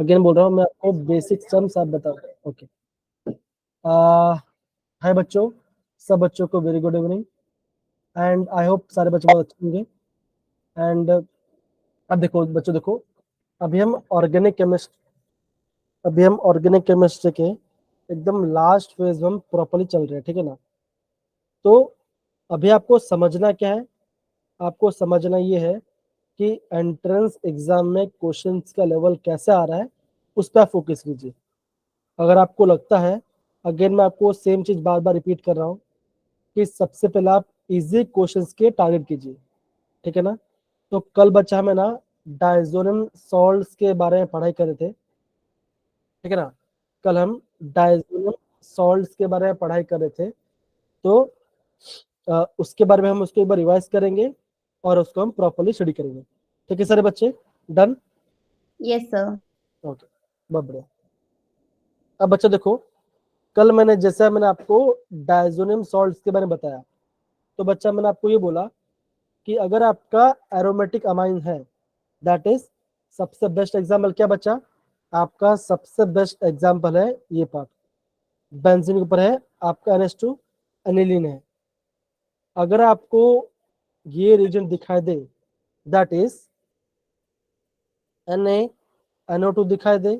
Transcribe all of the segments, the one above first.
Again बोल रहा हूँ मैं आपको बेसिक टर्म्स आप बताओ। ओके, हाय बच्चों, सब बच्चों को very good evening and I hope सारे बच्चे बहुत अच्छे होंगे। एंड अब देखो बच्चों, देखो अभी हम ऑर्गेनिक केमिस्ट्री के एकदम लास्ट फेज में हम प्रॉपरली चल रहे हैं, ठीक है ना। तो अभी आपको समझना क्या है, आपको समझना ये है कि एंट्रेंस एग्जाम में क्वेश्चंस का लेवल कैसे आ रहा है, उस पर फोकस कीजिए। अगर आपको लगता है, अगेन मैं आपको सेम चीज बार बार रिपीट कर रहा हूँ कि सबसे पहले आप इजी क्वेश्चंस के टारगेट कीजिए, ठीक है ना। तो कल बच्चा हमें ना डायजोनियम सॉल्ट्स के बारे में पढ़ाई कर रहे थे, ठीक है ना। कल हम डायजोनियम सॉल्ट्स के बारे में पढ़ाई कर रहे थे, तो उसके बारे में हम उसको एक बार रिवाइज करेंगे और उसको हम प्रॉपरली स्टडी करेंगे, ठीक है सारे बच्चे, डन। Yes sir. ओके, बहुत बढ़िया। अब बच्चा देखो, कल मैंने आपको डायजोनियम सॉल्ट्स के बारे में बताया, तो बच्चा मैंने आपको ये बोला कि अगर आपका एरोमेटिक अमाइन है, दैट इज सबसे बेस्ट एग्जाम्पल क्या बच्चा, आपका सबसे बेस्ट एग्जाम्पल है ये पार्ट, बेंजीन के ऊपर है आपका NH2 एनिलीन है। अगर आपको ये रीजन दिखाई दे, दैट इज Na NO2 दिखाई दे,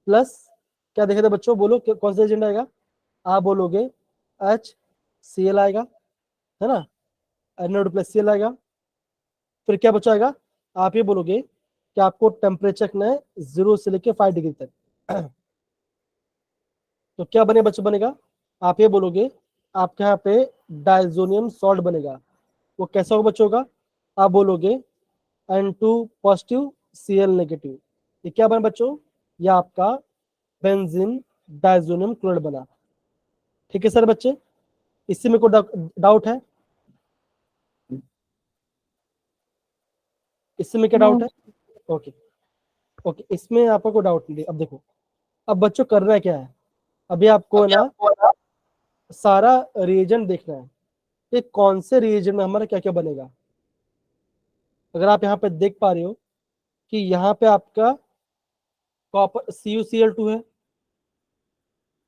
प्लस क्या दिखाई दे बच्चों, बोलो कौन सा रीजन आएगा, आप बोलोगे HCl आएगा, है ना, NO2 प्लस Cl आएगा। फिर क्या बच्चा आएगा, आप ये बोलोगे कि आपको टेम्परेचर ने 0 से लेके 5 डिग्री तक तो क्या बने बच्चों, बनेगा, आप ये बोलोगे आपके यहाँ पे डायजोनियम सॉल्ट बनेगा। वो कैसा होगा बच्चों का, आप बोलोगे N2 पॉजिटिव Cl नेगेटिव, ये क्या बना बच्चों, ये आपका बेंजीन डायजोनियम क्लोराइड बना, ठीक है सर बच्चे। इससे मेरे को डाउट है, इससे में क्या डाउट है, ओके ओके, इसमें आपको कोई डाउट नहीं। अब देखो, अब बच्चों करना क्या है, अभी आपको ना सारा रिएजेंट देखना है कि कौन से रिएजेंट में हमारा क्या क्या बनेगा। अगर आप यहाँ पे देख पा रहे हो कि यहाँ पे आपका कॉपर CuCl2 है,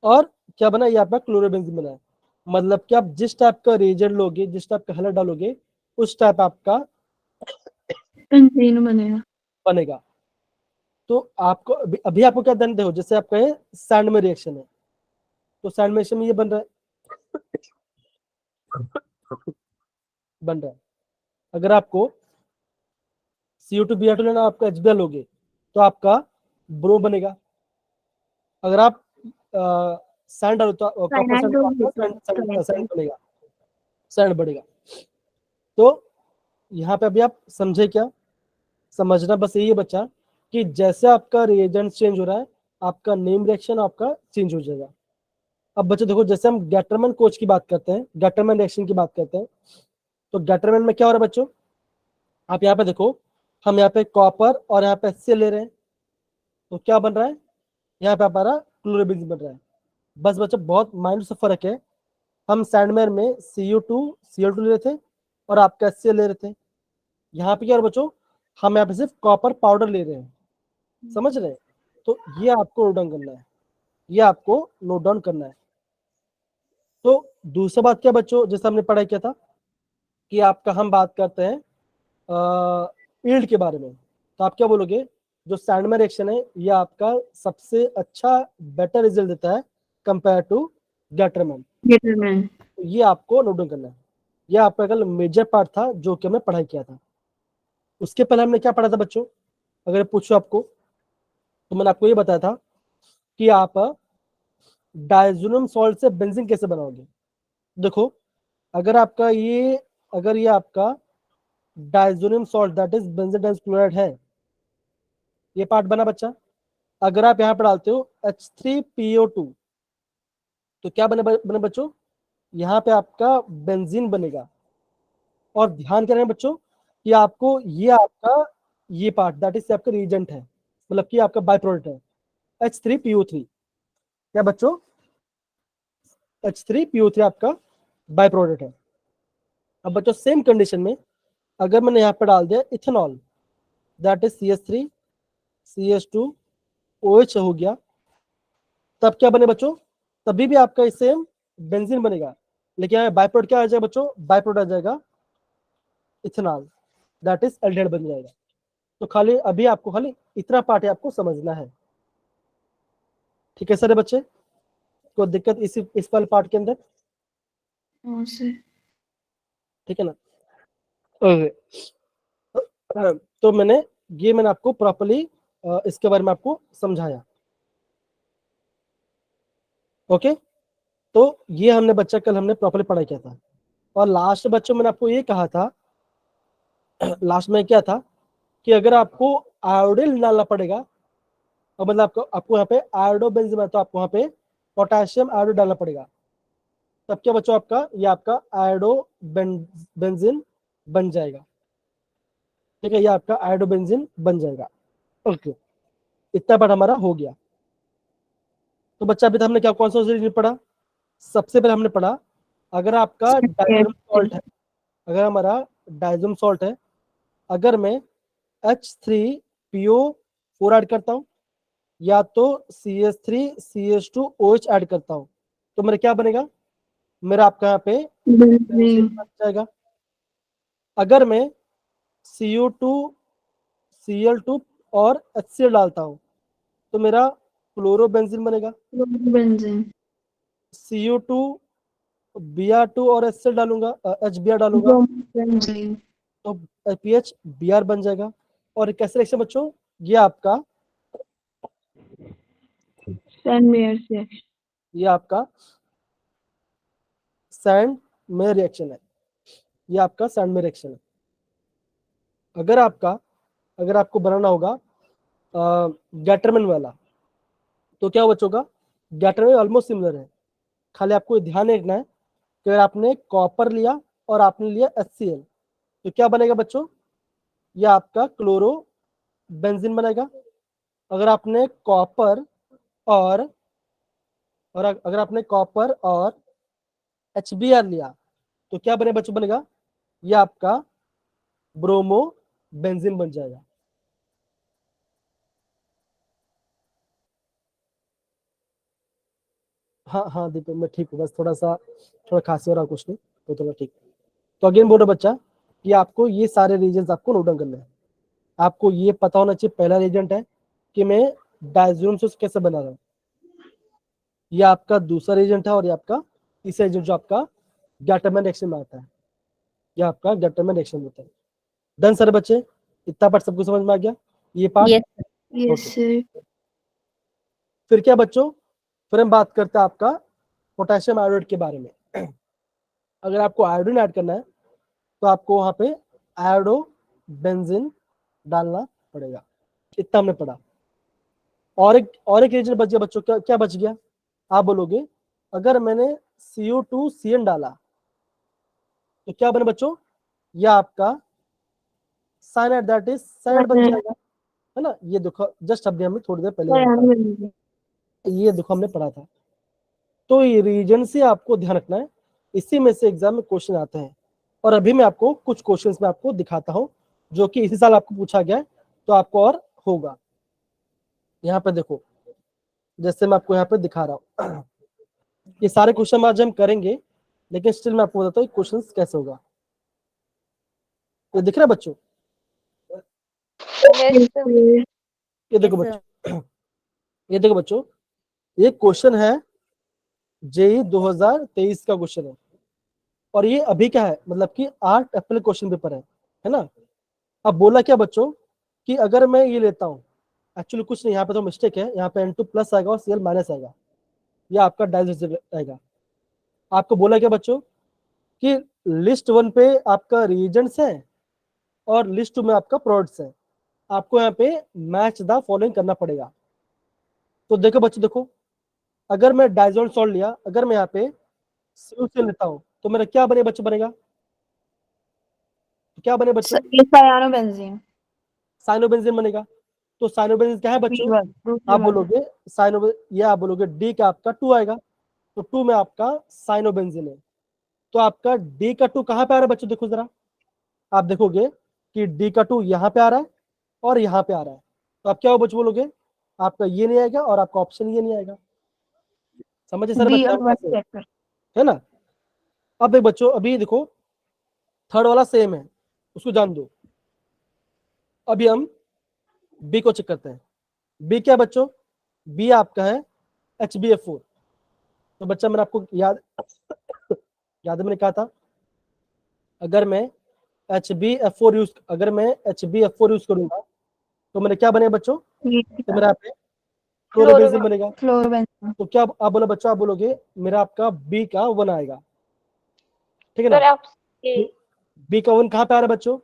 और क्या बना, ये आपका क्लोरोबेंजीन बना है। मतलब कि आप जिस टाइप का रिएजेंट लोगे, जिस टाइप का हलर डालोगे, उस टाइप आपका बेंजीन बनेगा। बनेगा। तो आपको अभी आपको क्या दंड हो, जैसे आप कहे सैंड में रिएक्शन है, तो सैंड में रिएक्शन में ये बन रहा है। अगर आपको CO2 Br2 लेना, आपका HBl लोगे, तो आपका ब्रो बनेगा। अगर आप सैंड डालो तो कॉपर सैंड, सैंड बनेगा, सैंड बढ़ेगा। तो यहाँ पे अभी आप समझे क्या, समझना बस यही है बच्चा कि जैसे आपका रिएजेंट चेंज हो रहा है, आपका नेम रिएक्शन आपका चेंज हो जाएगा। अब बच्चे देखो, जैसे हम गैटरमैन कोच की बात करते हैं, गैटरमैन रिएक्शन की बात करते हैं, तो गैटरमैन में क्या हो रहा है बच्चों, आप यहाँ पे देखो, हम यहाँ पे कॉपर और यहाँ पे HCl ले रहे हैं, तो क्या बन रहा है, यहाँ पे हमारा क्लोरोबेंजीन बन रहा है। बस बच्चों बहुत माइंड से फर्क है, हम सैंडमेर में Cl2 ले रहे थे और आपका HCl ले रहे थे। यहाँ पे क्या बच्चों, हम यहाँ पे सिर्फ कॉपर पाउडर ले रहे हैं, समझ रहे हैं। तो ये आपको नोट डाउन करना है, ये आपको नोट डाउन करना है। तो दूसरा बात क्या बच्चों, जैसे हमने पढ़ाई किया था कि आपका हम बात करते हैं ईल्ड के बारे में, तो आप क्या बोलोगे, जो सैंडमैन रिएक्शन है ये आपका सबसे अच्छा बेटर रिजल्ट देता है कंपेयर टू गैटरमैन। तो ये आपको नोट डाउन करना है, ये आपका कल मेजर पार्ट था जो कि हमने पढ़ाई किया था। उसके पहले हमने क्या पढ़ा था बच्चों, अगर पूछो आपको, तो मैंने आपको ये बताया था कि आप डायजोनियम सॉल्ट से बेंजीन कैसे बनाओगे। देखो, अगर आपका ये अगर ये आपका diazonium salt that is benzene dichloride है, ये पार्ट बना बच्चा, अगर आप यहाँ पर डालते हो H3PO2, तो क्या बने बच्चों, यहाँ पे आपका बेंजीन बनेगा। और ध्यान क्या रहे बच्चों कि आपको ये आपका ये पार्ट दैट इज आपका रिएजेंट है, मतलब कि आपका बाय प्रोडक्ट है H3PO3, क्या बच्चों, H3PO3 आपका बाय प्रोडक्ट है। अब बच्चों सेम कंडीशन में अगर मैंने यहाँ पे डाल दिया ethanol that is CH3CH2 OH हो गया, तब क्या बने बच्चों, तभी भी आपका सेम बेंजीन बनेगा, लेकिन यहाँ बाय प्रोडक्ट क्या आ जाएगा बच्चों, बाय प्रोडक्ट आ जाएगा इथेनॉल, दैट इज एल्डिहाइड बन जाएगा। तो खाली अभी आपको खाली इतना पार्ट है आपको समझना है, ठीक है सारे बच्चे, कोई दिक्कत इस वाले पार्ट के अंदर, हाँ सर। ठीक है ना। ओके, तो मैंने आपको प्रॉपर्ली इसके बारे में आपको समझाया। ओके, तो ये हमने बच्चा कल हमने प्रॉपर्ली पढ़ाई किया था। और लास्ट बच्चों मैंने आपको ये कहा था, लास्ट में क्या था कि अगर आपको आयोडीन डालना पड़ेगा, और मतलब आपको यहाँ पे आयोडो बेंजीन है, तो आपको यहाँ पे पोटेशियम आयोडो डालना पड़ेगा, तब क्या बच्चों आपका ये आपका आयोडो बेंजीन बन जाएगा, ठीक है, ये आपका आयोडो बेंजीन बन जाएगा। ओके, इतना पार्ट हमारा हो गया। तो बच्चा अभी तो हमने क्या कौन सा रीजन पढ़ा, सबसे पहले हमने पढ़ा अगर आपका डाइजोनियम सॉल्ट है, अगर हमारा डाइजोनियम सॉल्ट है, अगर मैं H3PO4 ऐड करता हूं या तो CH3CH2OH ऐड करता हूं, तो मेरा क्या बनेगा, मेरा आपका यहाँ पे बेंजीन बन जाएगा। अगर मैं CO2Cl2 और HCl डालता हूं तो मेरा क्लोरोबेंजीन बनेगा। बेंजीन। CO2Br2 और HCl डालूंगा, HBr डालूंगा बेंजीन। तो PHBr बन जाएगा। और कैसे रिएक्शन बच्चों, ये आपका ये आपका सैंड में रिएक्शन है, ये आपका सैंड में रिएक्शन है। अगर आपको बनाना होगा गैटरमैन वाला, तो क्या बच्चों का गैटरमैन ऑलमोस्ट सिमिलर है, खाली आपको ध्यान रखना है कि अगर आपने कॉपर लिया और आपने लिया HCl, तो क्या बनेगा बच्चों, ये आपका क्लोरो बेंजीन बनेगा। अगर आपने कॉपर और अगर आपने कॉपर और HBr लिया तो क्या बने बच्चों, बनेगा ये आपका ब्रोमो बेंजीन बन जाएगा। हाँ हाँ दीपक मैं ठीक हूँ, बस थोड़ा खांसी हो रहा, कुछ नहीं तो थोड़ा ठीक। तो अगेन बोल रहा बच्चा कि आपको ये सारे रीजन आपको नोट डाउन करना है, आपको ये पता होना चाहिए पहला रीजन है कि मैं डायजोनियम सोर्स कैसे बना रहा हूँ, ये आपका दूसरा रीजन था, और ये आपका तीसरा रीजन जो आपका गैटरमैन रिएक्शन में आता है, ये आपका गैटरमैन रिएक्शन होता है। डन सारे बच्चे, इतना पार्ट सबको समझ में आ गया ये पार्ट। Yes sir. फिर क्या बच्चों, फिर हम बात करते हैं आपका पोटेशियम आयोडाइड के बारे में। अगर आपको आयोडीन ऐड करना है तो आपको वहां पे आयोडो बेंजीन डालना पड़ेगा, इतना हमने पढ़ा। और एक रीजन बच गया बच्चों, क्या बच गया, आप बोलोगे अगर मैंने CO2CN डाला तो क्या बने बच्चों, यह आपका साइनाइड, दैट इज साइनाइड बन जाएगा, है ना। ये देखो जस्ट अभी हमने थोड़ी देर पहले ये देखो हमने पढ़ा था। तो ये रीजन से आपको ध्यान रखना है, इसी में से एग्जाम में क्वेश्चन आते हैं। और अभी मैं आपको कुछ क्वेश्चंस में आपको दिखाता हूं जो कि इसी साल आपको पूछा गया है, तो आपको और होगा। यहाँ पे देखो, जैसे मैं आपको यहाँ पे दिखा रहा हूँ, ये सारे क्वेश्चन आज हम करेंगे, लेकिन स्टिल मैं आपको बताता हूँ क्वेश्चन कैसे होगा। ये दिख रहा है बच्चों, ये देखो बच्चों, ये देखो बच्चों, ये क्वेश्चन है जेई 2023 का क्वेश्चन है, और ये अभी का है, मतलब कि 8 अप्रैल क्वेश्चन पेपर है ना। अब बोला क्या बच्चों कि अगर मैं ये लेता हूँ, एक्चुअली कुछ नहीं, यहाँ पे तो मिस्टेक है, यहाँ पे N2 प्लस आएगा और Cl माइनस आएगा, ये आपका डाइजेस्टिव आएगा। आपको बोला क्या बच्चों कि लिस्ट 1 पे आपका रिएजेंट्स है और लिस्ट 2 में आपका प्रोडक्ट्स है, आपको यहाँ पे मैच द फॉलोइंग करना पड़ेगा। तो देखो बच्चों, देखो अगर मैं डाइजोन सॉल्ट लिया, अगर मैं यहाँ पे CuCl लेता हूँ तो मेरा क्या बने बच्चों, बनेगा तो क्या बने बच्चों, सायानोबेंजीन। साइनोबेंजीन बनेगा। तो साइनोबेंजीन क्या है बच्चों, आप बोलोगे ये आप बोलोगे डी का आपका 2 आएगा, तो 2 में आपका साइनोबेंजीन है। तो आपका डी का 2 कहां पे आ रहा है बच्चों, देखो जरा, आप देखोगे कि डी का 2 यहाँ पे आ रहा है और यहाँ पे आ रहा है, तो आप क्या हो बच्चों बोलोगे आपका ये नहीं आएगा और आपका ऑप्शन ये नहीं आएगा। समझे सारे बी बच्चे और हम वन कैसे? चेक है ना? अब देख बच्चों, अभी देखो थर्ड वाला सेम है, उसको जान दो। अभी हम बी को चेक करते हैं। बी क्या बच्चों? बी आपका है HbF4। तो बच्चा मैंने आपको याद याद है मैंने कहा था, अगर मैं HbF4 यूज करूंगा तो मेरे क्या बनेगा बच्चों? तो मेरा यहाँ पे फ्लोरोबेंजीन बनेगा। फ्लोरोबेंजीन। तो क्या आप बोलो बच्चों, आप बोलोगे मेरा आपका बी का 1 आएगा, ठीक है ना? बी का 1 कहाँ पे आ रहा है बच्चों?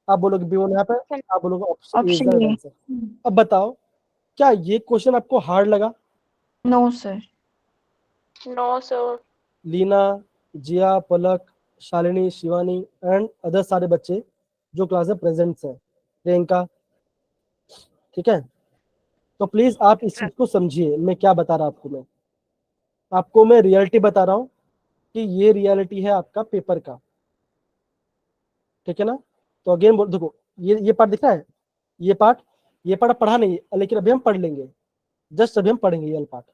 आप बोलोगे B1 यहाँ पे, आप बोलोगे option A is the option A. Answer. अब बताओ, क्या ये क्वेश्चन आपको हार्ड लगा? No sir. No sir. Leena, Jiya, Palak, Shalini, Shivani and other सारे बच्चे जो क्लास में प्रेजेंट है, प्रियंका, ठीक है? तो प्लीज आप इस चीज को समझिए, मैं क्या बता रहा हूँ आपको मैं रियलिटी बता रहा हूँ कि ये रियलिटी है आपका पेपर का, ठीक है ना? तो अगेन देखो, ये पार्ट दिख रहा है, ये पार्ट आप पढ़ा नहीं है, लेकिन अभी हम पढ़ लेंगे, जस्ट अभी हम पढ़ेंगे ये पार्ट,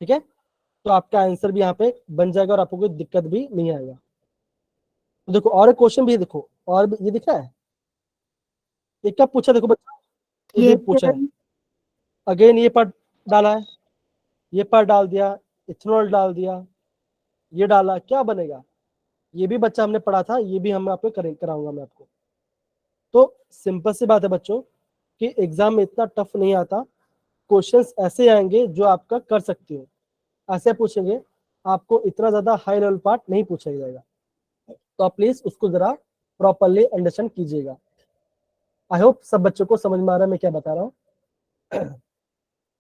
ठीक है? तो आपका आंसर भी यहाँ पे बन जाएगा और आपको कोई दिक्कत भी नहीं आएगा। तो देखो और एक क्वेश्चन भी है, देखो और भी ये दिख रहा है, ये क्या पूछा देखो बच्चा, ये ये भी पूछा है। अगेन ये पार्ट डाला है, ये पार्ट डाल दिया, इथेनॉल डाल दिया, ये डाला, क्या बनेगा? ये भी बच्चा हमने पढ़ा था, ये भी हम आपको कराऊंगा मैं आपको। तो सिंपल सी बात है बच्चों कि एग्जाम में इतना टफ नहीं आता, क्वेश्चंस ऐसे आएंगे जो आपका कर सकते हो, ऐसे पूछेंगे, आपको इतना ज्यादा हाई लेवल पार्ट नहीं पूछा जाएगा। तो आप प्लीज उसको जरा प्रॉपरली अंडरस्टैंड कीजिएगा। आई होप सब बच्चों को समझ में आ रहा है मैं क्या बता रहा हूँ।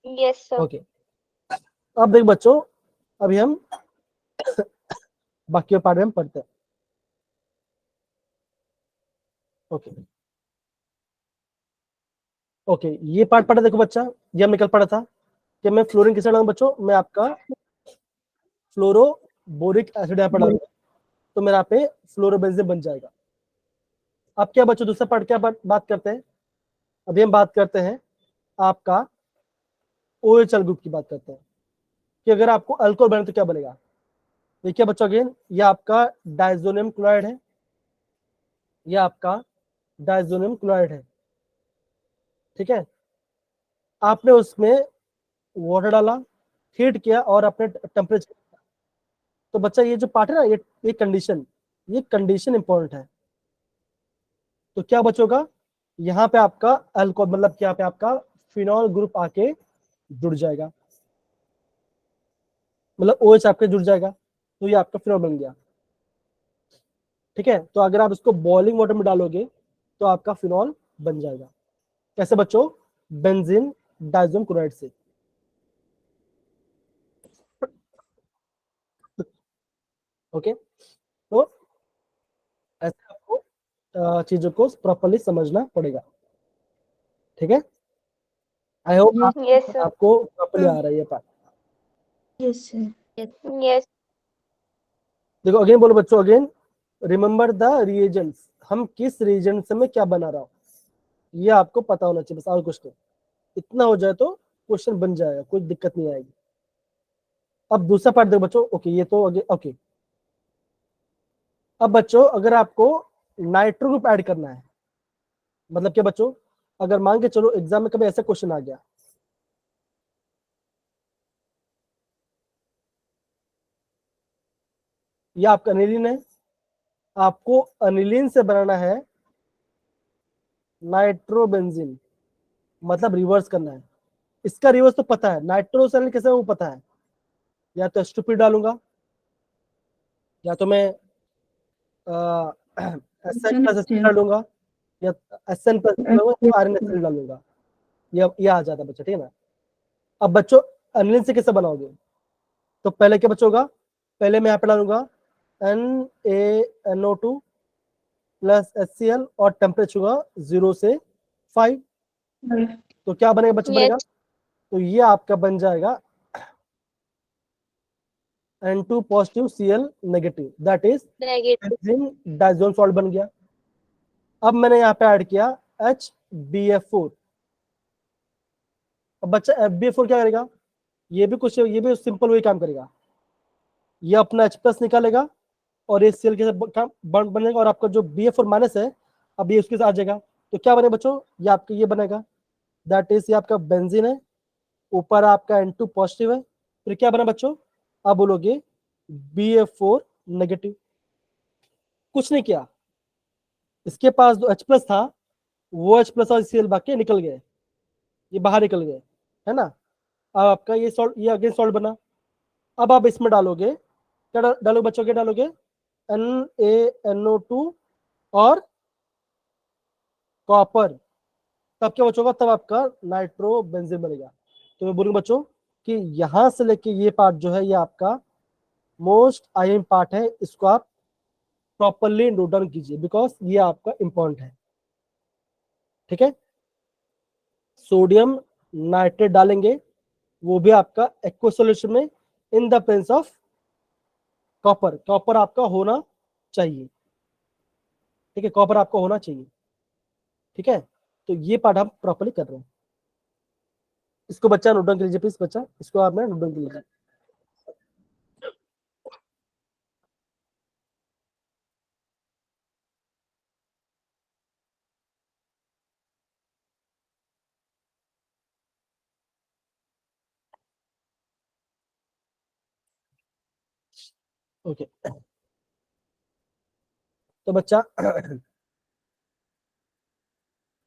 Yes sir. ओके, अब देख बच्चों, अभी हम बाकी पार्ट में हम पढ़ते हैं। ओके ओके, ये पार्ट पढ़ा देखो बच्चा, ये हम निकल पड़ा था कि मैं फ्लोरीन किसे डालूंगा बच्चों, मैं आपका फ्लोरोबोरिक एसिड यहाँ पर डालूंगा, तो मेरा यहाँ पे फ्लोरोबेंजीन बन जाएगा। अब क्या बच्चों दूसरा पार्ट क्या बात करते हैं? अभी हम बात करते हैं आपका OHL ग्रुप की बात करते हैं कि अगर आपको अल्कोहल बने तो क्या बनेगा। देखिए बच्चों अगेन, ये आपका डाइजोनियम क्लोराइड है, ये आपका डाइजोनियम क्लोराइड है, ठीक है? आपने उसमें वाटर डाला, हीट किया और अपने टेम्परेचर, तो बच्चा ये जो पार्ट है ना, ये कंडीशन इंपॉर्टेंट है। तो क्या बचोगा यहाँ पे आपका अल्कोहल, मतलब क्या पे आपका फिनॉल ग्रुप आके जुड़ जाएगा, मतलब OH आपके जुड़ जाएगा, तो ये आपका फिनॉल बन गया, ठीक है? तो अगर आप इसको बॉइलिंग वाटर में डालोगे तो आपका फिनॉल बन जाएगा। कैसे बच्चों? बेंजीन डाइजोनियम क्लोराइड से। ओके, तो ऐसे आपको चीजों को प्रॉपरली समझना पड़ेगा, ठीक है? I hope yes sir. आपको प्रॉपरली आ रहा है ये पार्ट। Yes sir. यस। देखो अगेन बोलो बच्चों, अगेन रिमेंबर द रिएजेंट्स, हम किस रिएजेंट से मैं क्या बना रहा हूँ, ये आपको पता होना चाहिए बस, और कुछ नहीं। इतना हो जाए तो क्वेश्चन बन जाएगा, कोई दिक्कत नहीं आएगी। अब दूसरा पार्ट देखो बच्चों, ओके ये तो ओके। अब बच्चों अगर आपको नाइट्रो ग्रुप ऐड करना है, मतलब क्या बच्चों, अगर मान के चलो एग्जाम में कभी ऐसा क्वेश्चन आ गया, ये आपका अनिलीन है, आपको अनिलीन से बनाना है नाइट्रोबेंजीन, मतलब रिवर्स करना है। इसका रिवर्स तो पता है, नाइट्रो से कैसे वो पता है, या तो H2P डालूंगा, या तो मैं SN प्लस H डालूंगा, या SN प्लस RNH डालूंगा, ये आ जाता है बच्चा, ठीक है ना? अब बच्चों अनिलीन से कैसे बनाओगे? तो पहले क्या बच्चों होगा, पहले मैं यहाँ पे डालूंगा NaNO2 प्लस HCl और टेम्परेचर होगा 0 से 5, तो क्या बनेगा बच्चों? बनेगा, तो ये आपका बन जाएगा N2 positive Cl negative, that is benzene diazonium salt बन गया। अब मैंने यहाँ पे ऐड किया HbF4, अब बच्चा FbF4 क्या करेगा, ये भी सिंपल वही काम करेगा, ये अपना H+ निकालेगा और ये Cl के साथ बॉन्ड बनेगा और आपका जो BF4 माइनस है अब ये उसके साथ आ जाएगा, तो क्या बनेगा बच्चों, ये आपका ये बनेगा, दैट इज ये आपका बेंजीन है, ऊपर आपका N2 पॉजिटिव है, फिर क्या बना बच्चों, आप बोलोगे BF4 नेगेटिव। कुछ नहीं किया, इसके पास जो H+ था वो H+ और Cl बाकी निकल गए, ये बाहर निकल गए, है ना। अब आपका ये अगेन सॉल्ट बना। अब आप इसमें डालोगे, क्या डालोगे बच्चों, क्या डालोगे, NaNO2 और कॉपर, तब क्या बचोगा, तब आपका नाइट्रोबेंजीन बनेगा। तो मैं बोलूंगा बच्चों कि यहां से लेके ये पार्ट जो है ये आपका मोस्ट आईएम पार्ट है, इसको आप प्रॉपरली नोट डाउन कीजिए बिकॉज ये आपका इंपॉर्टेंट है, ठीक है। सोडियम नाइट्रेट डालेंगे, वो भी आपका एक्वा सॉल्यूशन में in the presence of copper, copper आपका होना चाहिए, ठीक है, कॉपर आपका होना चाहिए, ठीक है। तो ये पार्ट हम प्रॉपरली कर रहे हैं, इसको बच्चा नोट डाउन कर लीजिए प्लीज, बच्चा इसको आप नोट डाउन कर लीजिए। ओके तो बच्चा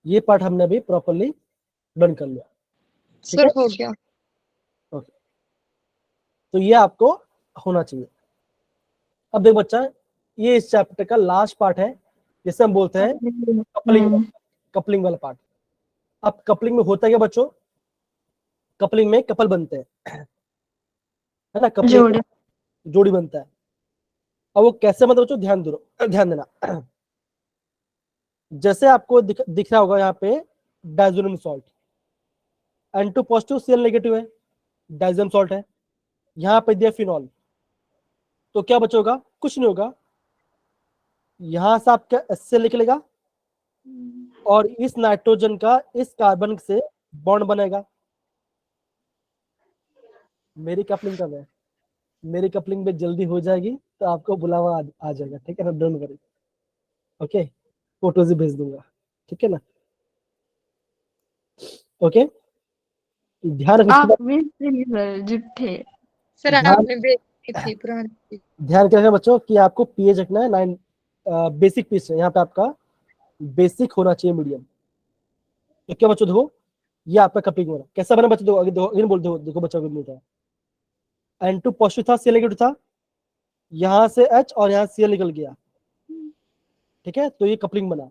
ये पार्ट हमने अभी प्रॉपरली डन कर लिया, ठीक सर है। हो गया। ओके तो ये आपको होना चाहिए। अब देखो बच्चा, ये इस चैप्टर का लास्ट पार्ट है जिसे हम बोलते हैं कपलिंग, कपलिंग वाला पार्ट। अब कपलिंग में होता है क्या बच्चों, कपलिंग में कपल बनते हैं, है ना, कपलिंग जोड़ी। जोड़ी बनता है। अब वो कैसे, मतलब बच्चों ध्यान दो, ध्यान देना, जैसे आपको दिख रहा होगा यहाँ पे diazonium salt, N2 positive Cl negative है, डाइजोनियम सॉल्ट है, यहाँ पे दिया फिनॉल, तो क्या बचोगा, कुछ नहीं होगा, यहां से आपका HCl निकलेगा और इस नाइट्रोजन का इस कार्बन से बॉन्ड बनेगा। मेरी कपलिंग कब है, मेरी कपलिंग में जल्दी हो जाएगी तो आपको बुलावा आ जाएगा, ठीक है ना, डोंट वरी, ओके, फोटोज भी भेज दूंगा, ठीक है ना, ओके। ध्यान रखना, आप भी सर जुट्ठे। सर ध्यान आपने भेजी थी पुरानी। ध्यान रखना बच्चों कि आपको पीएच रखना है 9, बेसिक पीएच है यहाँ पे आपका, बेसिक होना चाहिए मीडियम। तो क्या बच्चों देखो, ये आपका कपलिंग हो रहा है, कैसा बना बच्चों, देखो आगे बोल दो, देखो बच्चों को मिल रहा है, N2 पॉजिटिव था Cl नेगेटिव था, यहाँ से H और यहाँ Cl निकल गया, ठीक है, तो ये कपलिंग बना।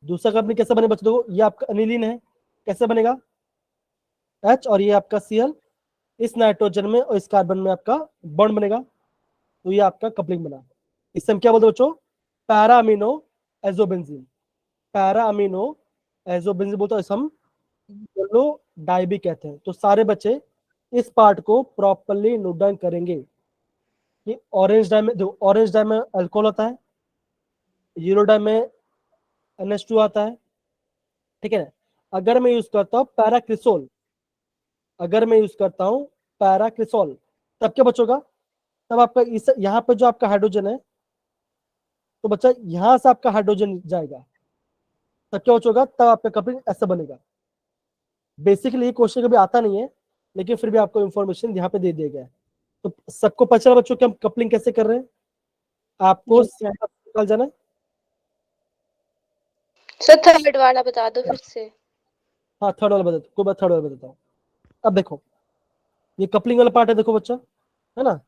दूसरा कपलिंग कैसा बने बच्चों, देखो ये आपका अनिलीन है, कैसे बनेगा, H और ये आपका Cl इस नाइट्रोजन में और इस कार्बन में आपका बॉन्ड बनेगा, तो ये आपका कपलिंग बना। इससे हम क्या बोलते हैं बच्चों, para amino azobenzene, para amino azobenzene बोलते हैं, हम येलो डाई भी कहते हैं। तो सारे बच्चे इस पार्ट को प्रॉपरली नोट डाउन करेंगे कि ऑरेंज डाई में, देखो ऑरेंज डाई में अल्कोहल होता है, येलो डाई में NH2 आता है, ठीक है। अगर मैं यूज करता हूँ पैराक्रिसोल, अगर मैं यूज करता हूँ पैराक्रिसोल, तब क्या बचोगा, तब आपका इस यहाँ पे जो आपका हाइड्रोजन है, तो बच्चा यहां से आपका हाइड्रोजन जाएगा, तब क्या बचोगा, तब आपका कपलिंग ऐसा बनेगा। बेसिकली ये क्वेश्चन कभी आता नहीं है, लेकिन फिर भी आपको इंफॉर्मेशन यहाँ पे दे दिया गया है। तो सबको पता चला बच्चों कि हम कपलिंग कैसे कर रहे हैं, आपको Yes, sir. निकाल जाना है। सर थर्ड वाला बता दो फिर से। हाँ थर्ड वाला बताता हूँ, कोई बात, थर्ड वाला बताता हूँ। अब देखो ये कपलिंग वाला पार्ट है, देखो बच्चा, है ना।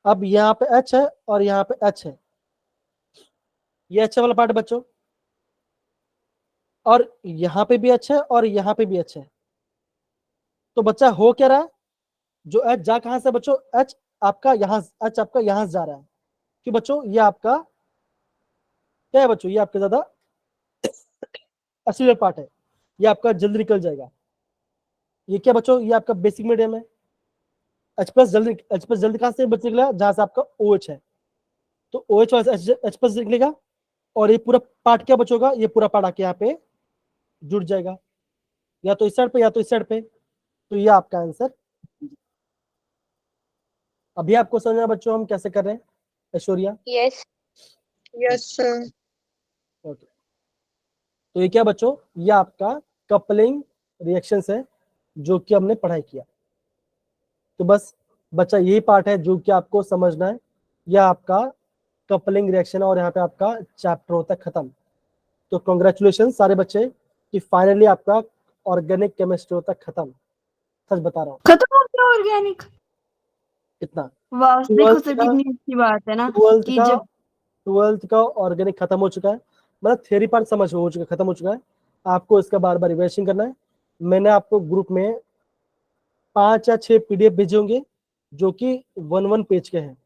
अब यहाँ पे H है और यहाँ पे H है, ये H वाला पार्ट है बच्चों, और यहाँ पे भी H है और यहाँ पे भी H है। तो बच्चा हो क्या रहा है, जो H जा कहां से बच्चों, H आपका यहाँ, H आपका यहाँ से जा रहा है, कि बच्चों ये आपका क्या है बच्चों, ये आपका ज्यादा एसिडिक पार्ट है, ये आपका जल्दी निकल जाएगा। ये क्या बच्चों, ये आपका बेसिक मीडियम है, H+ जल्दी कहां से बच निकला, जहां से आपका OH है, तो OH वाला से H+ निकलेगा और ये पूरा पार्ट क्या बचोगा, ये पूरा पार्ट आके यहाँ पे जुड़ जाएगा, या तो इस साइड पे या तो इस साइड पे। तो ये आपका आंसर। अभी आपको समझना बच्चों हम कैसे कर रहे हैं Aishwarya? Yes yes sir. Okay, तो ये क्या बच्चों, ये आपका कपलिंग रिएक्शंस है जो कि हमने पढ़ाई किया। तो बस बच्चा यही पार्ट है जो कि आपको समझना है। यह आपका कपलिंग रिएक्शन है और यहाँ पे आपका चैप्टर होता है खत्म। तो कॉन्ग्रेचुलेशन सारे बच्चे कि फाइनली आपका ऑर्गेनिक केमिस्ट्री होता है खत्म। सच बता रहा हूँ, खत्म हो गया ऑर्गेनिक। इतना वाह देखो ट्वेल्थ सर का कितनी अच्छी बात है ना ट्वेल्थ कि का जब ट्वेल्थ का ऑर्गेनिक खत्म हो चुका है, मतलब थ्योरी पार्ट समझ हो चुका खत्म हो चुका है। आपको इसका बार बार रिविजन करना है। मैंने आपको ग्रुप में 5 या 6 पीडीएफ भेजे होंगे जो कि 1 पेज के हैं।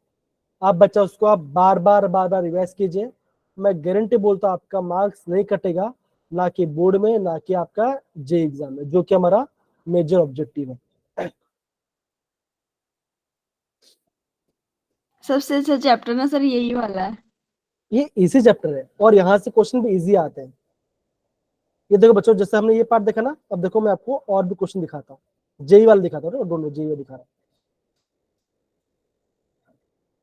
आप बच्चा उसको आप बार बार रिवाइज कीजिए। मैं गारंटी बोलता हूँ आपका मार्क्स नहीं कटेगा, ना कि बोर्ड में ना कि आपका जे एग्जाम में, जो कि हमारा मेजर ऑब्जेक्टिव है। सबसे अच्छा चैप्टर ना सर यही वाला है। ये इजी चैप्टर है और यहाँ से क्वेश्चन भी इजी आते हैं। ये देखो बच्चों, जैसे हमने ये पार्ट देखा ना, अब देखो मैं आपको और भी क्वेश्चन दिखाता हूँ। जेई वाला दिखाता हूँ, दोनों जेई दिखा रहा हूँ।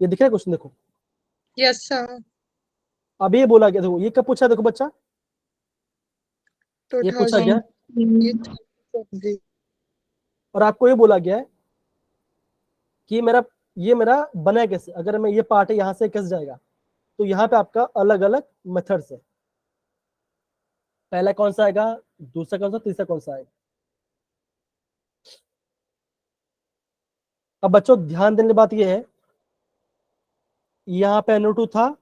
ये दिख रहा है क्वेश्चन, देखो यस सर। अब ये बोला गया, देखो ये कब पूछा, देखो बच्चा ये पूछा गया 2008। और आपको ये बोला गया है कि मेरा बना कैसे, अगर मैं ये पार्ट है यहाँ से कैसे जाएगा। तो यहाँ पे आपका अलग अलग मेथड्स है। पहला कौन सा आएगा, दूसरा कौन सा, तीसरा कौन सा आएगा। अब बच्चों ध्यान देने की बात ये है, यहाँ पे NO2 था,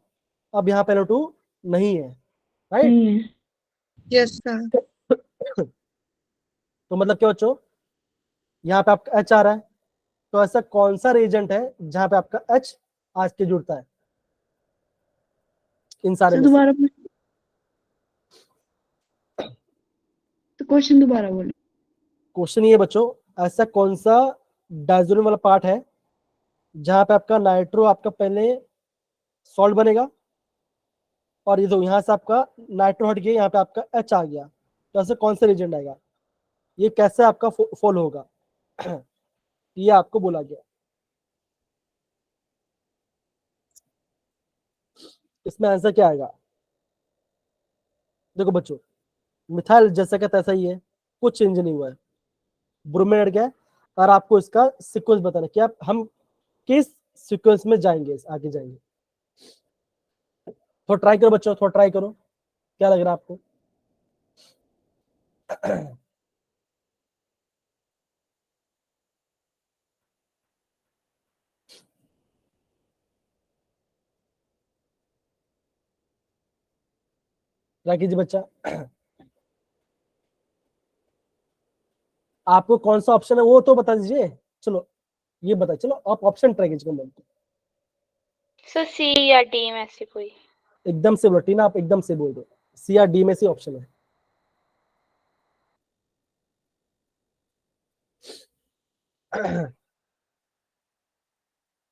अब यहाँ पे NO2 नहीं है, राइट। Yes sir. तो मतलब क्या बच्चों, यहाँ पे आपका H आ रहा है। तो ऐसा कौन सा रिएजेंट है जहां पे आपका H आज के जुड़ता है इन सारे सर में से? दोबारा तो क्वेश्चन दोबारा बोलो। क्वेश्चन ये बच्चों, ऐसा कौन सा डायजोनियम वाला पार्ट है जहां पे आपका नाइट्रो आपका पहले सॉल्ट बनेगा और ये तो यहाँ से आपका नाइट्रो हट गया, यहाँ पे आपका H आ गया। तो ऐसे कौन सा रिएजेंट आएगा, ये कैसे आपका फॉलो होगा? ये आपको बोला गया। इसमें आंसर क्या आएगा? देखो बच्चों, मिथाइल जैसा का तैसा ही है, कुछ चेंज नहीं हुआ है। ब्रोमीन हट गया है और आपको इसका सीक्वेंस बताना कि आप हम किस सीक्वेंस में जाएंगे, आगे जाएंगे। थोड़ा ट्राई करो बच्चों, थोड़ा ट्राई करो, क्या लग रहा है आपको? क्या कीजिए बच्चा, आपको कौन सा ऑप्शन है वो तो बता दीजिए। चलो ये बता, चलो आप ऑप्शन ट्राई कीजिए। सर सी या डी में से कोई। एकदम से बोलो टीना, आप एकदम से बोल दो, सी या डी में से ऑप्शन है।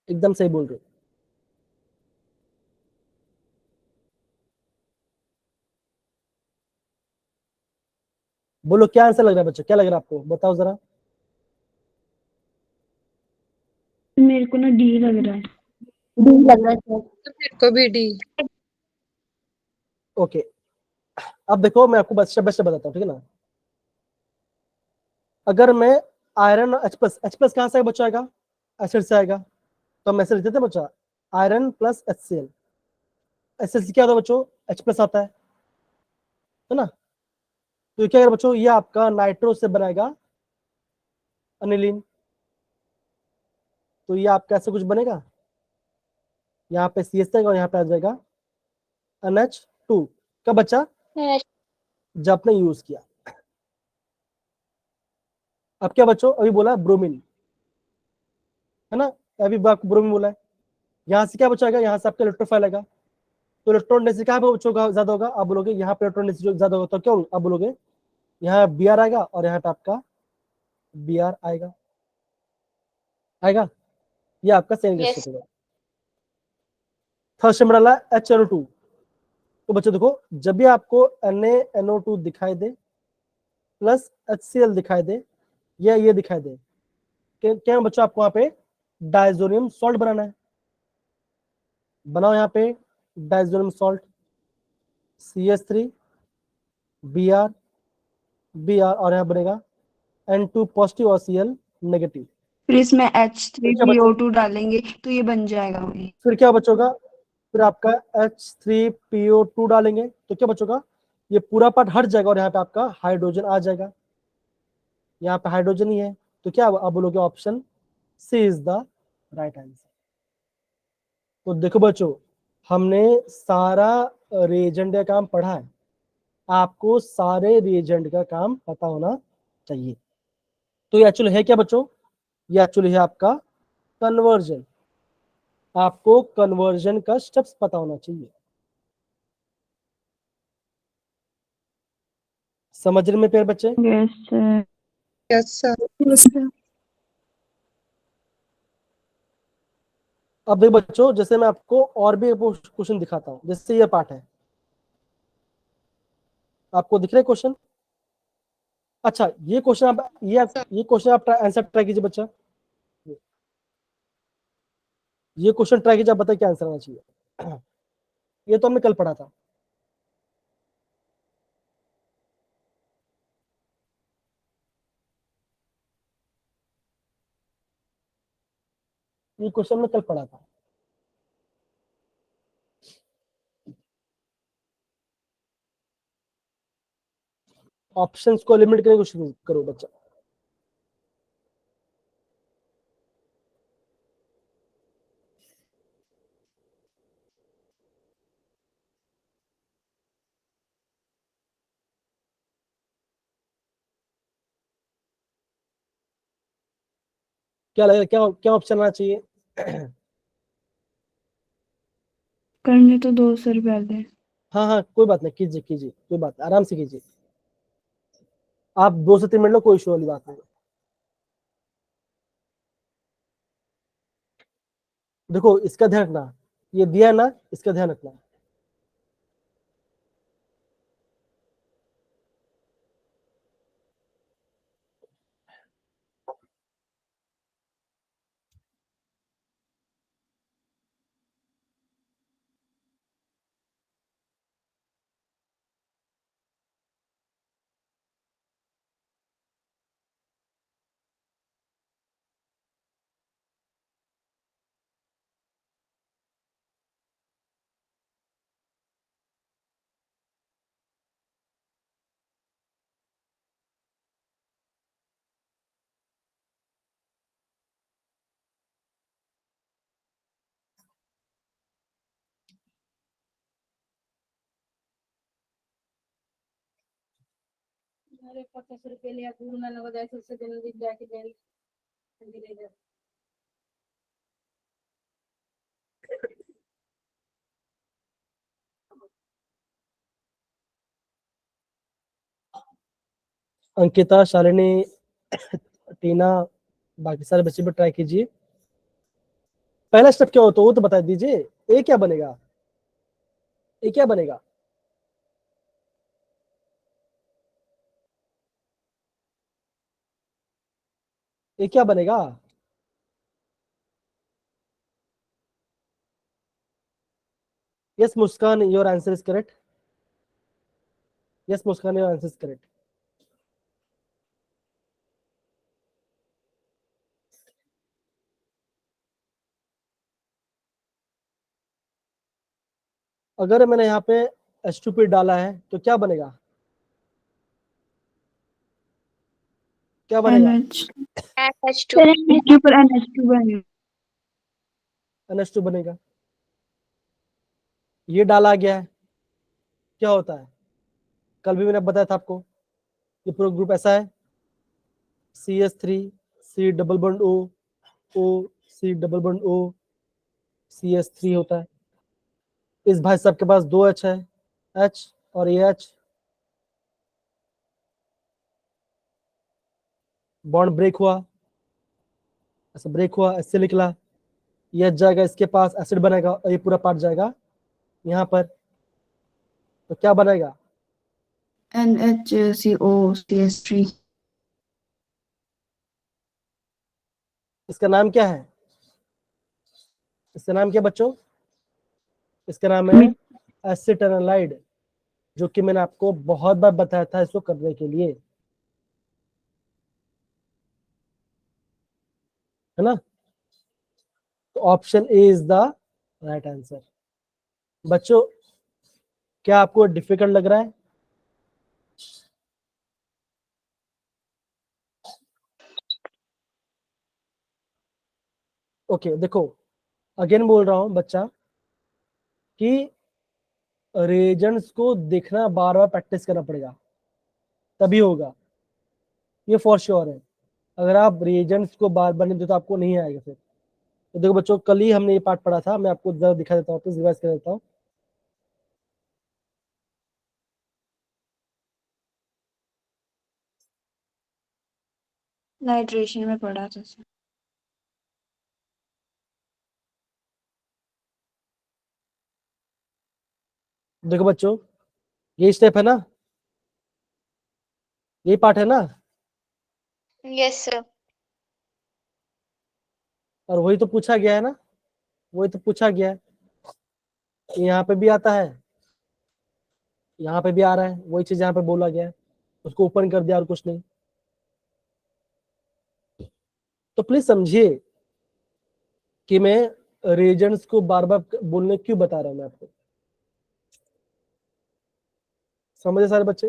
एकदम सही बोल रहे हो। बोलो क्या आंसर लग रहा है बच्चों, क्या लग रहा है आपको, बताओ जरा। मेरे को ना डी लग रहा है। डी लग रहा है सर। तो मेरे को भी डी। ओके, अब देखो मैं आपको बस स्टेप बताता हूँ, ठीक है ना। अगर मैं आयरन H प्लस कहाँ से बच्चा आएगा, एसिड से आएगा। तो हम ऐसे लिखते थे बच्चा, आयरन प्लस HCl। HCl क्या होता है बच्चों, H प्लस आता है ना। तो क्या अगर बच्चों, ये आपका नाइट्रो से बनाएगा अनिलीन। तो ये आपका ऐसा कुछ बनेगा, यहाँ पे CH आएगा और यहाँ पे आ जाएगा NH2 का बच्चा, जब आपने यूज किया। अब क्या बच्चों, अभी बोला ब्रोमीन, है ना, अभी आपको ब्रोमीन बोला है। यहाँ से क्या बचाएगा, यहाँ से आपका इलेक्ट्रोफाइल आएगा। तो इलेक्ट्रॉन डेंसिटी कहाँ पे बच्चों का ज्यादा होगा, आप बोलोगे यहाँ पे इलेक्ट्रॉन डेंसिटी ज्यादा होगा। तो क्यों, आप बोलोगे यहाँ Br आएगा और यहाँ पे आपका Br आएगा, आएगा। ये आपका सेम यस रेशियो होगा। थर्ड स्टेप डाला HNO2। तो बच्चों देखो, जब भी आपको NaNO2 दिखाई दे प्लस HCl दिखाई दे, ये दिखाई दे क्या बच्चों आपको यहाँ पे डाइजोनियम सॉल्ट बनाना है। बनाओ यहाँ पे diazonium salt CH3 Br Br और यहाँ बनेगा N2 पॉजिटिव और Cl नेगेटिव। फिर इसमें फिर क्या बचेगा? H3PO2 डालेंगे तो ये बन जाएगा वही। फिर क्या बचोगा? फिर आपका H3PO2 डालेंगे तो क्या बचोगा? ये पूरा पार्ट हट जाएगा और यहाँ पे आपका हाइड्रोजन आ जाएगा। यहाँ पे हाइड्रोजन ही है तो क्या आप बोलोगे option C is the right answer. तो देखो बच्चों, हमने सारा रिएजेंट का काम पढ़ा है, आपको सारे रिएजेंट का काम पता होना चाहिए। तो ये एक्चुअली है क्या बच्चों? ये एक्चुअली है आपका कन्वर्जन। आपको कन्वर्जन का स्टेप्स पता होना चाहिए। समझ रहे में प्यारे बच्चे? Yes sir. Yes sir. अब देखो बच्चों, जैसे मैं आपको और भी क्वेश्चन दिखाता हूँ, जैसे ये पार्ट है, आपको दिख रहे क्वेश्चन? अच्छा, ये क्वेश्चन आप ये क्वेश्चन आप आंसर ट्राई कीजिए बच्चा। ये क्वेश्चन ट्राई कीजिए, आप बताइए क्या आंसर आना चाहिए। ये तो हमने कल पढ़ा था। ये क्वेश्चन में कल पढ़ा था। ऑप्शंस को एलिमिनेट करने को शुरू करो बच्चा। क्या लगेगा, क्या क्या ऑप्शन आना चाहिए? करने तो दो सर पहले। हाँ हाँ, कोई बात नहीं, कीजिए कीजिए, कोई बात नहीं, आराम से कीजिए। आप 2 से 3 मिनट लो, कोई इशू वाली बात नहीं। देखो इसका ध्यान रखना, ये दिया है ना, इसका ध्यान रखना। अरे 50 रुपये लिया गुरु नानक जायचं उससे दिन दिन जाके जाईल अंकिता, शालिनी, टीना, बाकी सारे बच्चे भी ट्राई कीजिए। पहला स्टेप क्या होता है वो तो बता दीजिए। ए क्या बनेगा? ए क्या बनेगा? ए क्या बनेगा? Yes Muskan, your answer is correct. Yes Muskan, your answer is correct. अगर मैंने यहाँ पे H2P डाला है तो क्या बनेगा? क्या बनेगा? NH NH2 सर इसके ऊपर NH2 बनेगा। NH2 बनेगा। ये डाला गया है, क्या होता है? कल भी मैंने बताया था आपको, ये पूरा ग्रुप ऐसा है, CH3 C double bond O O C double bond O CH3 होता है। इस भाई साहब के पास 2 H है, H और ये H, बॉन्ड ब्रेक हुआ, ऐसा ब्रेक हुआ, ऐसे निकला, ये H जाएगा इसके पास, एसिड बनेगा और ये पूरा पार्ट जाएगा यहाँ पर, तो क्या बनेगा? NHCO CH3 इसका नाम क्या है? इसका नाम क्या बच्चों? इसका नाम है एसिटाइलाइड, जो कि मैंने आपको बहुत बार बताया था इसको करने के लिए, है ना? तो option A is the right answer. बच्चों, क्या आपको डिफिकल्ट लग रहा है? ओके, देखो अगेन बोल रहा हूं बच्चा कि रिएजेंट्स को देखना, बार बार प्रैक्टिस करना पड़ेगा, तभी होगा, ये फॉर श्योर है। अगर आप रिएजेंट्स को बार बार नहीं दे तो आपको नहीं आएगा फिर। तो देखो बच्चों, कल ही हमने ये पार्ट पढ़ा था, मैं आपको जरा दिखा देता हूँ, प्लीज रिवाइज कर देता हूँ। नाइट्रेशन में पढ़ा था सर। देखो बच्चों, ये स्टेप है ना, यही पार्ट है ना, यस सर। और वही तो पूछा गया है ना, वही तो पूछा गया है। यहाँ पे भी आता है, यहाँ पे भी आ रहा है, वही चीज यहाँ पे बोला गया है, उसको ओपन कर दिया और कुछ नहीं। तो प्लीज समझिए कि मैं रिएजेंट्स को बार बार बोलने क्यों बता रहा हूं मैं आपको। समझे सारे बच्चे?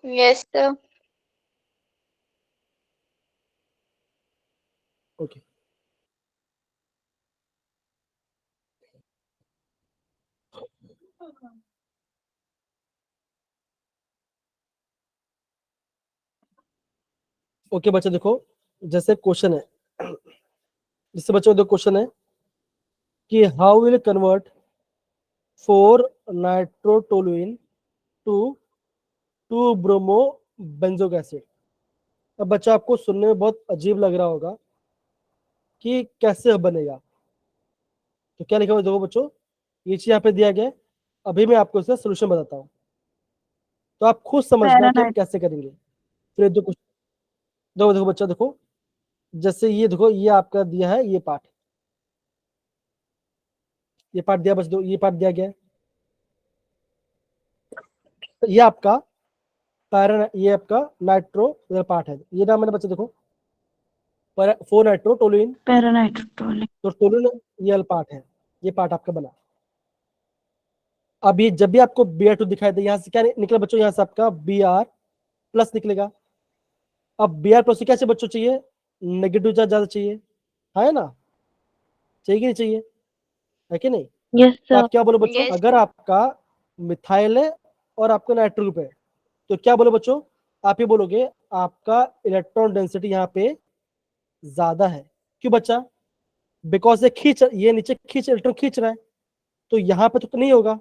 Yes sir. ओके, ओके बच्चे, देखो जैसे क्वेश्चन है, जैसे बच्चों देखो क्वेश्चन है कि how will convert 4 nitrotoluene to 2 bromo benzoic acid. अब बच्चा आपको सुनने में बहुत अजीब लग रहा होगा कि कैसे बनेगा। तो क्या लिखा हुआ है देखो बच्चों, ये चीज यहाँ पे दिया गया है, अभी मैं आपको इसका सोल्यूशन बताता हूँ, तो आप खुद समझना कि हम पैरानाइट कैसे करेंगे। फिर देखो देखो देखो बच्चा, देखो जैसे ये देखो, ये आपका दिया है ये पार्ट, ये पार्ट दिया बच्चों, ये पार्ट दिया गया है, तो ये आपका ये आपका नाइट्रो पार्ट है, ये नाम मैंने बच्चे देखो 4 नाइट्रो टोलुइन, पैरानाइट्रोटोलिक तो टोलुइन ये पार्ट है, ये पार्ट आपका बना। अब ये जब भी आपको Br2 दिखाई दे, यहाँ से क्या निकला बच्चों, यहाँ से आपका Br प्लस निकलेगा। अब Br प्लस क्या चाहिए बच्चों, चाहिए नेगेटिव चार्ज ज्यादा चाहिए, है ना? चाहिए कि नहीं चाहिए, है कि नहीं? यस तो सर। आप क्या बोलो बच्चों, Yes. अगर आपका मिथाइल है और आपका नाइट्रो ग्रुप है, तो क्या बोलो बच्चों, आप ये बोलोगे आपका इलेक्ट्रॉन डेंसिटी यहाँ पे ज्यादा है। क्यों बच्चा? बिकॉज ये नीचे इलेक्ट्रॉन खींच रहा है, तो यहाँ पे तो नहीं होगा,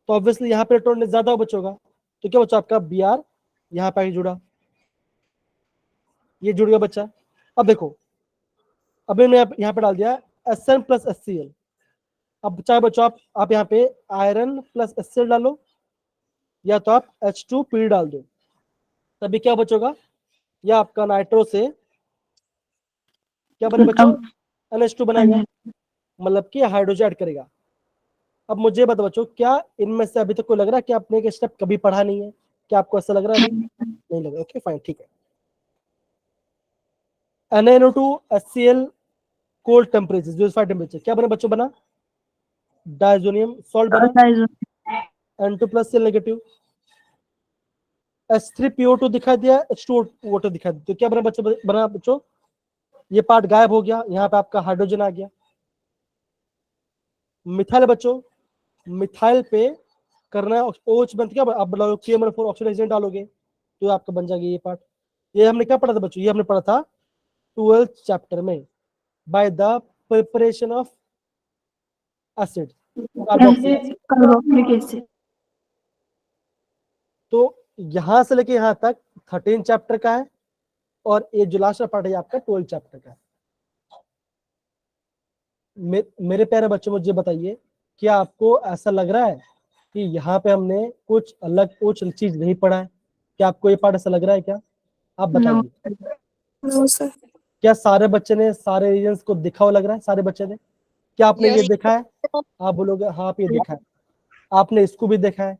तो ऑब्वियसली यहाँ पे इलेक्ट्रॉन ज्यादा बचा होगा, तो क्या बच्चा आपका Br यहाँ पे जुड़ा, ये जुड़ गया बच्चा। अब देखो, अब मैंने यहाँ पे डाल दिया Sn प्लस HCl। अब चाहे बच्चों आप यहाँ पे आयरन प्लस HCl डालो, या तो आप H2P डाल दो, तभी क्या बचोगा, या आपका नाइट्रो से क्या बने बच्चों, NH2 बनाएगा, मतलब कि हाइड्रोजन ऐड करेगा। अब मुझे बता बच्चों, क्या इनमें से अभी तक कोई लग रहा है कि आपने एक स्टेप कभी पढ़ा नहीं है? क्या आपको ऐसा लग रहा है? अभी नहीं लग रहा, ओके फाइन, ठीक है। NaNO2 HCl cold temperature, 05 temperature, क्या बना बच्चों, बना डायजोनियम सॉल्ट बना, N2 plus Cl negative. H3PO2 दिखा दिया, H2O2 दिखा दिया, तो क्या बना बच्चों, बना बच्चों ये पार्ट गायब हो गया, यहाँ पे आपका हाइड्रोजन आ गया। मिथाइल बच्चों, मिथाइल पे करना है OH बनता, क्या आप KMnO4 ऑक्सीडाइजेशन डालोगे, तो आपका बन जाएगा ये पार्ट। ये हमने क्या पढ़ा था बच्चों, ये हमने पढ़ा था 12th चैप्टर में, by the preparation of acid, carboxylic acid. Carboxylic acid. तो यहां से लेके यहां तक 13 चैप्टर का है, और ये जो लास्ट पार्ट है आपका 12 चैप्टर का है। मेरे प्यारे बच्चों, मुझे बताइए, क्या आपको ऐसा लग रहा है कि यहाँ पे हमने कुछ चीज नहीं पढ़ा है? क्या आपको ये पार्ट ऐसा लग रहा है क्या? आप नो बताइए। No sir. क्या सारे बच्चे ने सारे रीजन्स को देखा हुआ लग रहा है? सारे बच्चे ने, क्या आपने ये Yes. देखा है? आप बोलोगे हाँ आप ये देखा है। आपने इसको भी देखा है,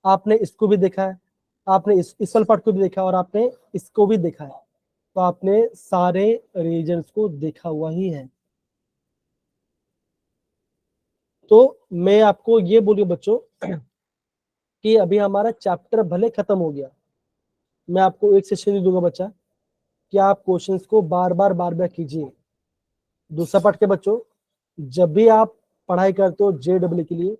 आपने इसको भी देखा है, आपने इस वाले पार्ट को भी देखा है, और आपने इसको भी देखा है। तो आपने सारे रीजन्स को देखा हुआ ही है। तो मैं आपको ये बोलूँ बच्चों कि अभी हमारा चैप्टर भले खत्म हो गया, मैं आपको एक सेशन ही दूंगा बच्चा कि आप क्वेश्चंस को बार बार कीजिए। दूसरा पार्ट के बच्चों, जब भी आप पढ़ाई करते हो JEE के लिए,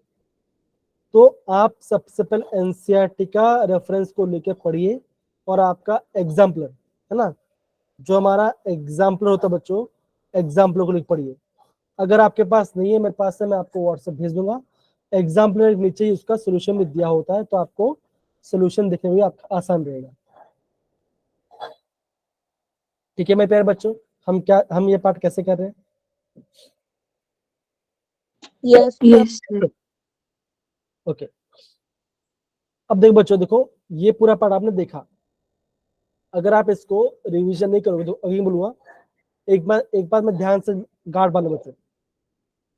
तो आप सबसे पहले एनसीईआरटी का रेफरेंस को लेकर पढ़िए, और आपका एग्जाम्पलर है ना, जो हमारा एग्जाम्पलर होता है बच्चों, एग्जाम्पलर को लेकर पढ़िए। अगर आपके पास नहीं है, मेरे पास है, मैं आपको व्हाट्सएप भेज दूंगा। एग्जाम्पलर के नीचे ही उसका सोल्यूशन भी दिया होता है, तो आपको सोल्यूशन देखने में भी आपका आसान रहेगा। ठीक है मेरे प्यारे बच्चों, हम ये पार्ट कैसे कर रहे हैं? Yes. Yes, sir. ओके, अब देखो बच्चों, देखो ये पूरा पार्ट आपने देखा। अगर आप इसको रिवीजन नहीं करोगे तो अभी बोलूंगा, एक बार मैं ध्यान से गार्ड बांधो बच्चों।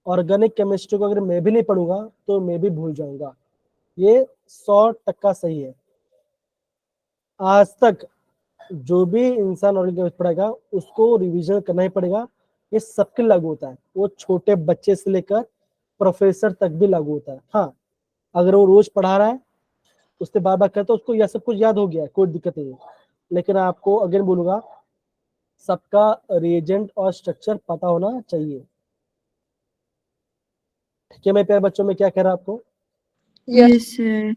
ऑर्गेनिक केमिस्ट्री को अगर मैं भी नहीं पढ़ूंगा तो मैं भी भूल जाऊंगा, ये 100% सही है। आज तक जो भी इंसान ऑर्गेनिक केमिस्ट्री पढ़ेगा उसको रिवीजन करना ही पड़ेगा, ये सबके लागू होता है, वो छोटे बच्चे से लेकर प्रोफेसर तक भी लागू होता है। हाँ, अगर वो रोज पढ़ा रहा है, उससे बार बार करता है, उसको यह सब कुछ याद हो गया है, कोई दिक्कत नहीं है। लेकिन आपको अगेन बोलूंगा, सबका रिएजेंट और स्ट्रक्चर पता होना चाहिए। ठीक है मेरे प्यारे बच्चों, में क्या कह रहा हूं आपको? Yes. Yes, sir.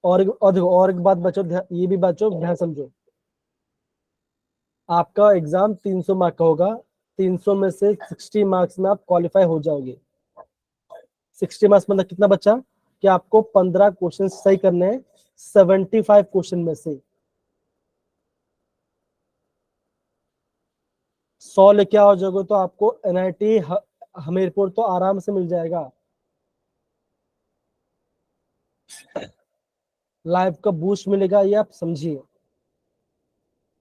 और देखो, और एक बात बच्चों, ये भी बच्चों ध्यान समझो, आपका एग्जाम 300 मार्क का होगा। 300 में से 60 मार्क्स में आप क्वालिफाई हो जाओगे। 60 मार्क्स मतलब कितना बच्चा, कि आपको 15 क्वेश्चन सही करने हैं 75 क्वेश्चन में से। 100 लेके आओ जाओगे तो आपको NIT हमीरपुर तो आराम से मिल जाएगा। लाइफ का बूस्ट मिलेगा, ये आप समझिए।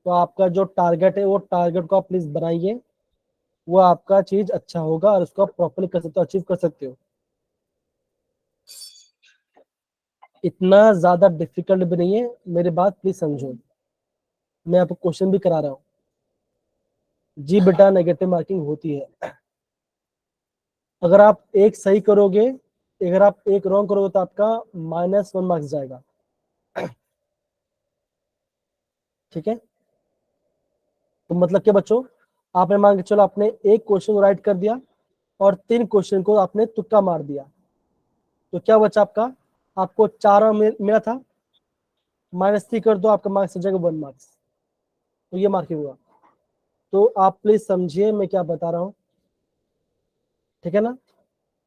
तो आपका जो टारगेट है, वो टारगेट को आप प्लीज बनाइए, वो आपका चीज अच्छा होगा और उसको आप प्रॉपरली कर सकते हो, अचीव कर सकते हो। इतना ज्यादा डिफिकल्ट भी नहीं है, मेरी बात प्लीज समझो। मैं आपको क्वेश्चन भी करा रहा हूँ। जी बेटा, नेगेटिव मार्किंग होती है। अगर आप एक सही करोगे, अगर आप एक रॉन्ग करोगे तो आपका -1 मार्क्स जाएगा। ठीक है, तो मतलब क्या बच्चों, आपने मान के चलो आपने एक क्वेश्चन को राइट कर दिया और 3 क्वेश्चन को आपने तुक्का मार दिया, तो क्या बचा आपका? आपको 4 मिला था, -3 कर दो, आपका मार्क्स हो जाएगा 1 मार्क्स। तो ये मार्किंग हुआ। तो आप प्लीज समझिए मैं क्या बता रहा हूँ, ठीक है ना?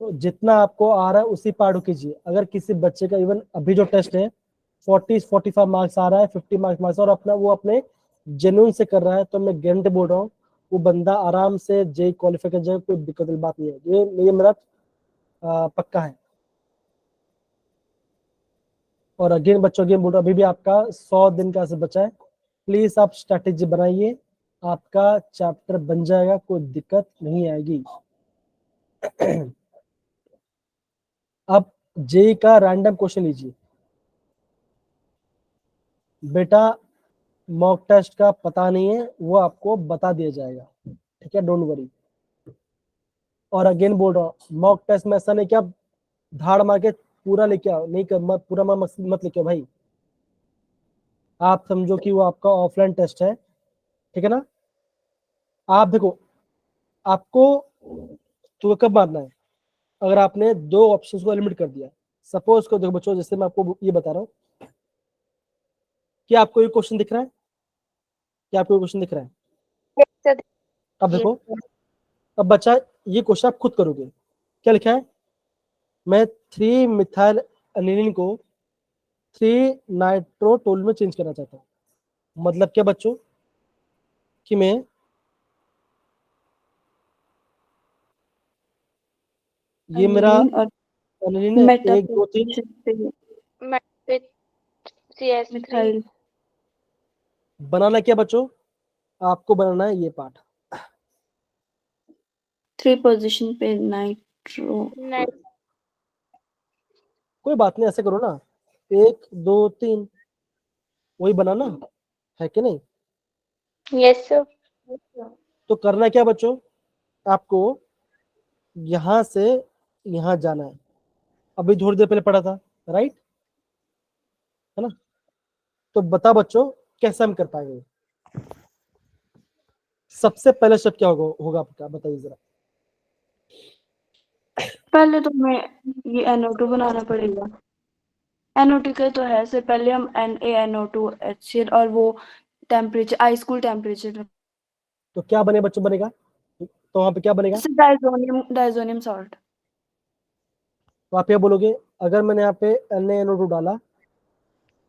तो जितना आपको आ रहा है उसी पार्ट कीजिए। अगर किसी बच्चे का इवन अभी जो टेस्ट है 40-45 मार्क्स आ रहा है, 50 मार्क्स और अपना वो अपने जेन्युइन से कर रहा है, तो मैं गारंटी बोल रहा हूँ वो बंदा आराम से JEE क्वालिफाई कर जाएगा, कोई दिक्कत वाली बात नहीं है। ये मेरा पक्का है। और अगेन बच्चों, अगेन बोल रहा हूँ, अभी भी आपका 100 दिन का बचा है। प्लीज आप स्ट्रैटेजी बनाइए, आपका चैप्टर बन जाएगा, कोई दिक्कत नहीं आएगी। अब JEE का रैंडम क्वेश्चन लीजिए बेटा, मॉक टेस्ट का पता नहीं है, वो आपको बता दिया जाएगा। ठीक है, डोंट वरी। और अगेन बोल रहा हूँ, मॉक टेस्ट में ऐसा नहीं कि आप धाड़ मार के पूरा लेके आओ, नहीं कर, पूरा मत लेके आओ भाई। आप समझो कि वो आपका ऑफलाइन टेस्ट है, ठीक है ना? आप देखो, आपको तो कब मारना है? अगर आपने 2 ऑप्शंस को एलिमिनेट कर दिया, सपोज को देखो बच्चों, जैसे मैं आपको ये बता रहा हूँ कि आपको ये क्वेश्चन दिख रहा है, क्या आपको क्वेश्चन दिख रहा है? सर, अब देखो, अब बच्चा ये क्वेश्चन आप खुद करोगे। क्या लिखा है? मैं 3 मिथाइल एनिलीन को 3 नाइट्रोटोल में चेंज करना चाहता हूँ। मतलब क्या बच्चों, कि मैं ये मेरा Aniline और एनिलीन है, 1 2 3 मेटापेप्टाइड with CS3 मिथाइल। बनाना क्या बच्चों, आपको बनाना है ये पार्ट। 3 पोजीशन पे नाइट्रो नहीं कोई बात नहीं, ऐसे करो ना, 1 2 3, वही बना ना, है कि नहीं? यस सर तो करना क्या बच्चों, आपको यहां से यहां जाना है, अभी थोड़ी देर पहले पढ़ा था, राइट, है ना? तो बता बच्चों कैसे हम कर पाएंगे? सबसे पहले स्टेप क्या होगा आपका, बताइए जरा। पहले तो हमें ये NO2 बनाना पड़ेगा। NO2 का तो है से पहले हम NaNO2 HCl और वो टेम्परेचर आइस कूल टेम्परेचर तो क्या बने बच्चों, बनेगा तो वहां पे क्या बनेगा? Diazonium salt. तो आप क्या बोलोगे, अगर मैंने यहाँ पे NaNO2 डाला,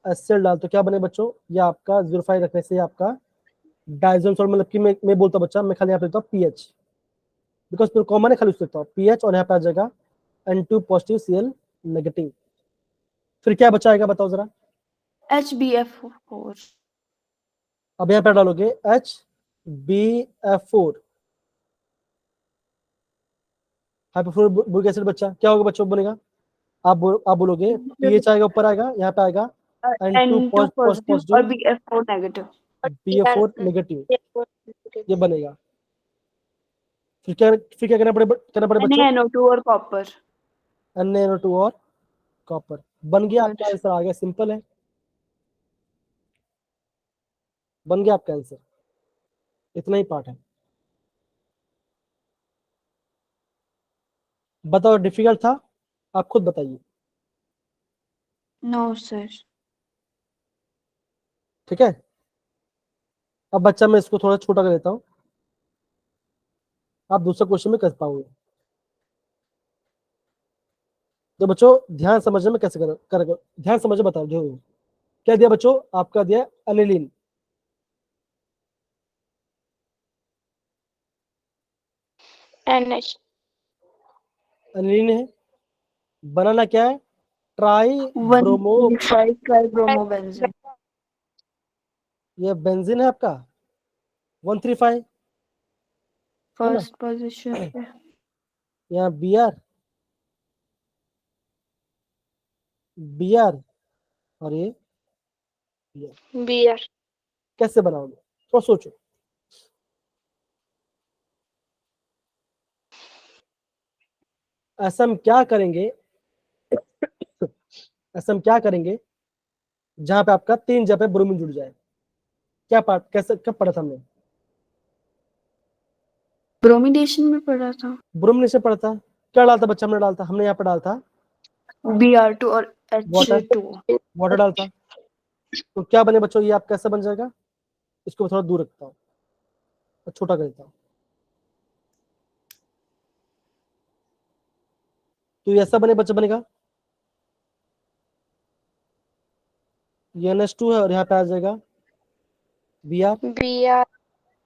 HCl डाल, तो क्या बने बच्चों? ये आपका 0.5 रखने से आपका डाइजोनियम सॉल्ट, मतलब कि मैं बोलता बच्चा, मैं खाली यहाँ पे लिखता हूँ पीएच, बिकॉज फिर कॉमन है, खाली उसको लिखता हूँ पीएच, और यहाँ पे आ जाएगा N2 पॉजिटिव Cl नेगेटिव। फिर क्या बचाएगा बताओ जरा? HbF4 अब यहाँ पे डालोगे HbF4, हाइपोफ्लोरिक एसिड, बच्चा क्या होगा बच्चों, बनेगा? आप बोलोगे पीएच आएगा, ऊपर आएगा, यहाँ पे आएगा N2 N2 पॉजिटिव और positive BF4 negative. BF4 negative, ये बनेगा। फिर क्या करना पड़े बच्चों? NaNO2 और कॉपर। NaNO2 और कॉपर, बन गया आपका आंसर, आ गया, सिंपल है, बन गया आपका आंसर, इतना ही पार्ट है। बताओ डिफिकल्ट था? आप खुद बताइए। No sir. ठीक है, अब बच्चा मैं इसको थोड़ा छोटा कर देता हूँ, आप दूसरा क्वेश्चन में कर पाओगे। तो बच्चों ध्यान समझने में कैसे ध्यान समझ बताओ, जो क्या दिया बच्चों, आपका दिया एनिलीन, NH एनिलीन है, बनाना क्या है? Try bromo, 135 ट्राइब्रोमोबेंजीन। ये बेंजीन है आपका 135, है ना? फर्स्ट पोजीशन पे यहाँ Br और ये Br, BR कैसे बनाओगे तो सोचो। ऐसा हम क्या करेंगे, ऐसा हम क्या करेंगे जहां पे आपका 3 जगह पे ब्रोमीन जुड़ जाए? क्या पार्ट, कैसे, कब पढ़ा था हमने? ब्रोमिनेशन में पड़ा था। ब्रोमीन से पढ़ा था, क्या डालता बच्चा, हमने डालता, हमने यहाँ पे डालता Br2 और वाटर, H2। वाटर डालता, तो क्या बने बच्चों, ये आप कैसे बन जाएगा? इसको थोड़ा दूर रखता हूँ और छोटा कर देता हूँ, तो ये ऐसा बने बच्चा, बनेगा ये NH2 है, और यहाँ पे आ जाएगा Br BR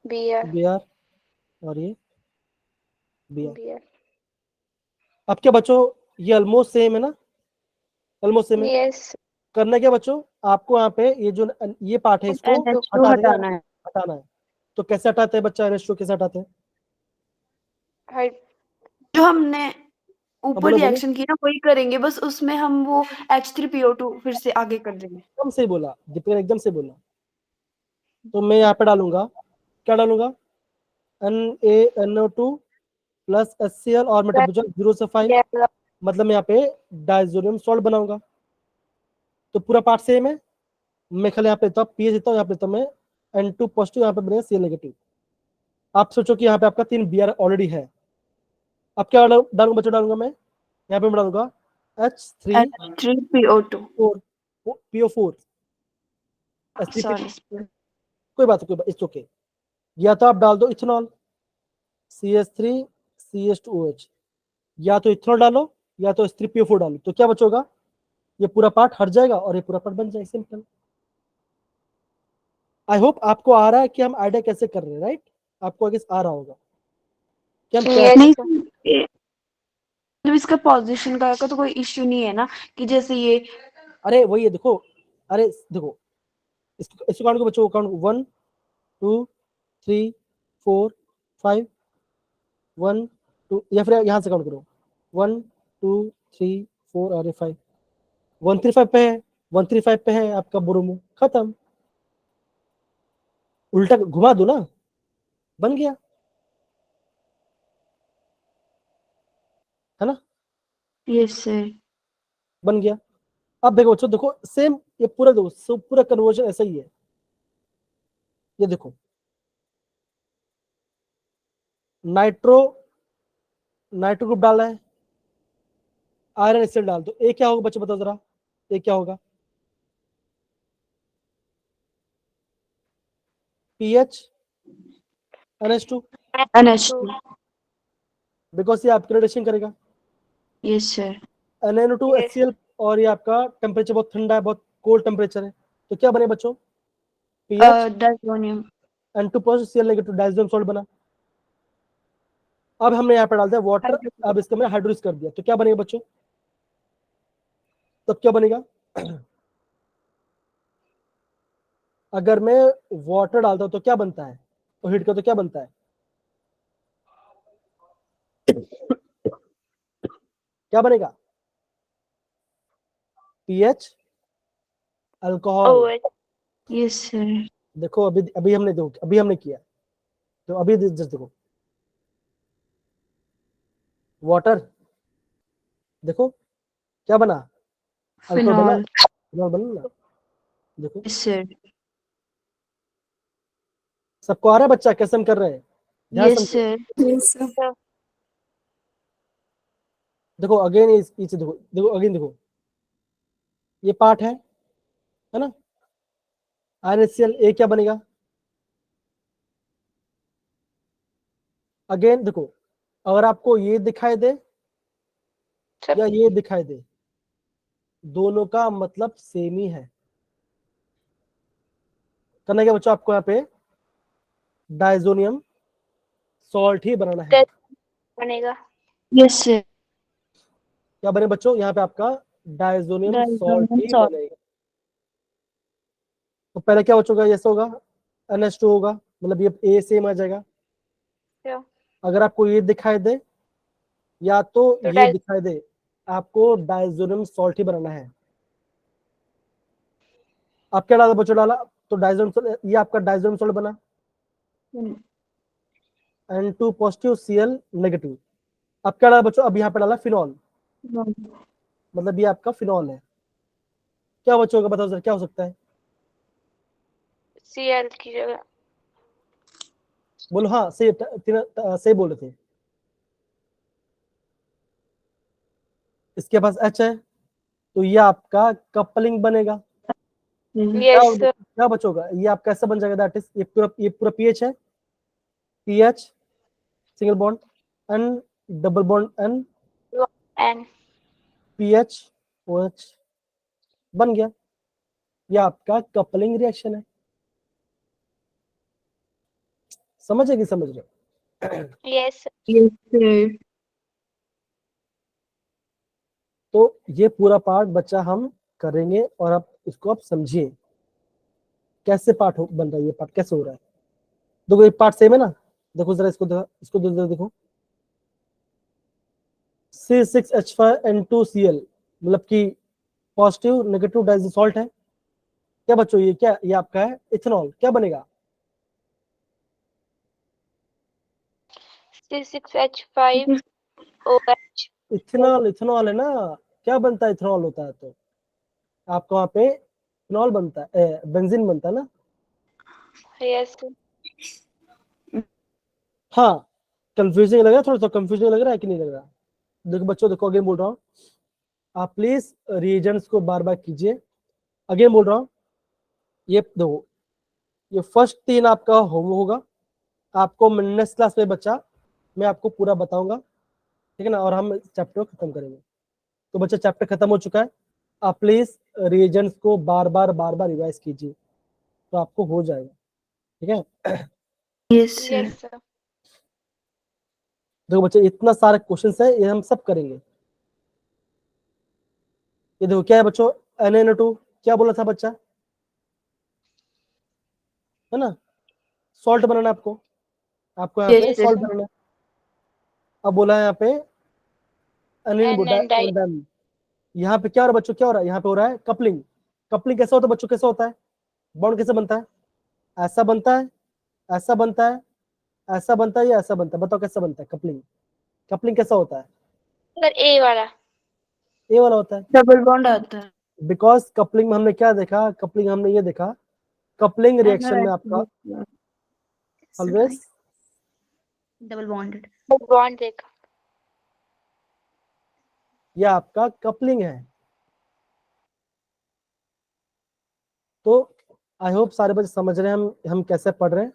BR Br और ये Br। BR अब क्या बच्चों, ये ऑलमोस्ट सेम है ना, ऑलमोस्ट सेम है। यस करना क्या बच्चों, आपको यहाँ पे ये जो ये पार्ट है इसको NH2 हटा देना, हटाना है। हटाना है। तो कैसे हटाते हैं बच्चा, NH2 कैसे हटाते हैं? हाइड जो हमने ऊपर बोलो बोलो, रिएक्शन की ना वही करेंगे, बस उसमें हम वो H3PO2 फिर से आगे कर देंगे। एकदम सही बोला दीपिका, एकदम सही बोला। तो मैं यहाँ पे डालूंगा, क्या डालूंगा, NaNO2 प्लस HCl और मैं टेम्परेचर 0 से 5, मतलब मैं यहाँ पे डाइजोनियम सॉल्ट बनाऊंगा। तो पूरा पार्ट सेम है, मैं खाली यहाँ पे लेता हूँ पीएच, देता हूँ यहाँ पे लेता हूँ मैं N2 पॉजिटिव, यहाँ पे बनेगा Cl नेगेटिव। आप सोचो कि यहाँ पे आपका 3 Br ऑलरेडी है, अब क्या डालूंगा बच्चों, डालूंगा मैं यहाँ पे, मैं डालूंगा H3PO2 PO4 H3P, सॉरी। कोई बात नहीं, इट्स ओके। या तो आप डाल दो इथेनॉल CH3CH2OH, या तो इथेनॉल डालो या तो H3PO4 डालो, तो क्या बचोगा, ये पूरा पार्ट हट जाएगा और ये पूरा पार्ट बन जाएगा, सिंपल। आई होप आपको आ रहा है कि हम आइडिया कैसे कर रहे हैं, राइट? आपको आगे आ रहा होगा कि हम यस नहीं सर मतलब इसका पोजीशन का तो कोई इश्यू नहीं है ना, कि जैसे ये अरे वही है, देखो, अरे देखो, इसको काउंट को बच्चों, काउंट 1 2 3 4 5 1 तो या फिर यहाँ से काउंट करो 1 2 3 4 और 5 135 पे है 135 पे है आपका ब्रोमो, खत्म। उल्टा घुमा दो ना, बन गया, है ना, यस सर। बन गया। अब देखो बच्चों, देखो सेम ये पूरा देखो, पूरा कन्वर्जन ऐसा ही है। ये देखो नाइट्रो नाइट्रो ग्रुप डाला है, आयरन एसिड डाल दो, ये क्या होगा बच्चों बताओ जरा, ये क्या होगा? PH NH2, NH2। बिकॉज ये अपग्रेडेशन करेगा। Yes sir. NaNO2 Yes. HCl, और ये आपका टेम्परेचर बहुत ठंडा है, बहुत कोल्ड टेम्परेचर है, तो क्या बने बच्चों? Ph diazonium. N2+ Cl negative diazonium salt बना। अब हमने यहाँ पे डाल दिया वाटर, अब इसके मैंने हाइड्रोलिस कर दिया, तो क्या बनेगा बच्चों? तब क्या बनेगा? अगर मैं वाटर डालता हूं तो क्या बनता है, तो हीट का तो क्या बनता है? क्या बनेगा? PH alcohol. OH. Yes sir. देखो अभी अभी हमने देखो अभी हमने किया, तो अभी जस्ट देखो वाटर, देखो क्या बना? अल्कोहल बना, फिनॉल। फिनॉल बना ना, देखो यस सर। सबको आ रहा है बच्चा कैसे हम कर रहे हैं? ध्यान यस समझो। सर। Yes, sir. देखो अगेन इसे देखो, देखो अगेन देखो, ये पार्ट है ना, NaCl, ए क्या बनेगा? अगेन देखो, अगर आपको ये दिखाई दे Sir. या ये दिखाई दे, दोनों का मतलब सेम ही है। करना क्या बच्चों, आपको यहाँ पे डाइजोनियम सॉल्ट ही बनाना है। That बनेगा। Yes sir. क्या बने बच्चों, यहाँ पे आपका डाइजोनियम सॉल्ट डायजोनियम ही सॉल्ट। बनेगा। तो पहले क्या बच्चों का, यस होगा, NH2 होगा, मतलब ये ए सेम आ जाएगा। Yeah. अगर आपको ये दिखाई दे या तो तो ये दिखाई दे, आपको डाइजोनियम सॉल्ट ही बनाना है। आप क्या डाला बच्चों, डाला तो डाइजोनियम सॉल्ट, ये आपका डाइजोनियम सॉल्ट बना, N2+ Cl नेगेटिव। अब क्या डाला बच्चों, अब यहाँ पे डाला फिनॉल, मतलब ये आपका फिनॉल है। क्या बच्चों का बताओ सर, क्या हो सकता है? Cl की जगह बोलो हाँ, सही सही बोल रहे थे। इसके पास H है, तो ये आपका कपलिंग बनेगा। Yes. क्या बचोगा, ये आपका कैसे बन जाएगा? दैट इज, ये पूरा पीएच है, Ph single bond N, double bond N, N. Ph OH, बन गया। ये आपका कपलिंग रिएक्शन है। समझे कि समझ रहे? Yes. Yes sir. तो ये पूरा पार्ट बच्चा हम करेंगे, और आप इसको आप समझिए कैसे पार्ट बन रहा है, ये पार्ट कैसे हो रहा है। देखो ये पार्ट सेम है ना, देखो जरा इसको जरा देखो, C6H5N2Cl, मतलब कि पॉजिटिव नेगेटिव डाइजो सॉल्ट है। क्या बच्चों, ये क्या, ये आपका है इथेनॉल, क्या बनेगा? C6H5OH. इथेनॉल, इथेनॉल है ना, क्या बनता है? इथेनॉल होता है, तो आपको वहां पे फिनॉल बनता है, बेंजीन बनता है ना। Yes. हाँ, कंफ्यूजिंग लग रहा है, थोड़ा सा कंफ्यूजिंग लग रहा है कि नहीं लग रहा? देखो बच्चों, देखो अगेन बोल रहा हूँ, आप प्लीज रिएजेंट्स को बार बार कीजिए। अगेन बोल रहा हूँ, ये देखो, ये फर्स्ट 3 आपका होम होगा, आपको नेक्स्ट क्लास में बच्चा मैं आपको पूरा बताऊंगा, ठीक है ना, और हम चैप्टर खत्म करेंगे। तो बच्चा चैप्टर खत्म हो चुका है, आप प्लीज रिएजेंट्स को बार बार रिवाइज कीजिए, तो आपको हो जाएगा, ठीक है। Yes sir. Yes, sir. देखो बच्चे, इतना सारे क्वेश्चंस है, ये हम सब करेंगे। ये देखो क्या है बच्चों, NaNO2 क्या बोला था बच्चा, है ना, सॉल्ट बनाना है आपको, आपको यहाँ पे यस सॉल्ट सर। बनाना है। अब बोला है यहाँ पे अनिल N and I. बुड्ढा। यहाँ पे क्या हो रहा है बच्चों, क्या हो रहा है, यहाँ पे हो रहा है कपलिंग। कपलिंग कैसे होता है बच्चों, कैसे होता है, बॉन्ड कैसे बनता है, ऐसा बनता है, ऐसा बनता है, ऐसा बनता है या ऐसा बनता है, बताओ कैसा बनता है कपलिंग। कपलिंग कैसा होता है, सर A वाला। ए वाला होता है। डबल बॉन्ड आता है। बिकॉज कपलिंग में हमने क्या देखा, कपलिंग हमने ये देखा, कपलिंग रिएक्शन में आपका ऑलवेज डबल बॉन्डेड। बॉन्ड देखा। ये आपका कपलिंग है। तो आई होप सारे बच्चे समझ रहे हैं हम कैसे पढ़ रहे हैं।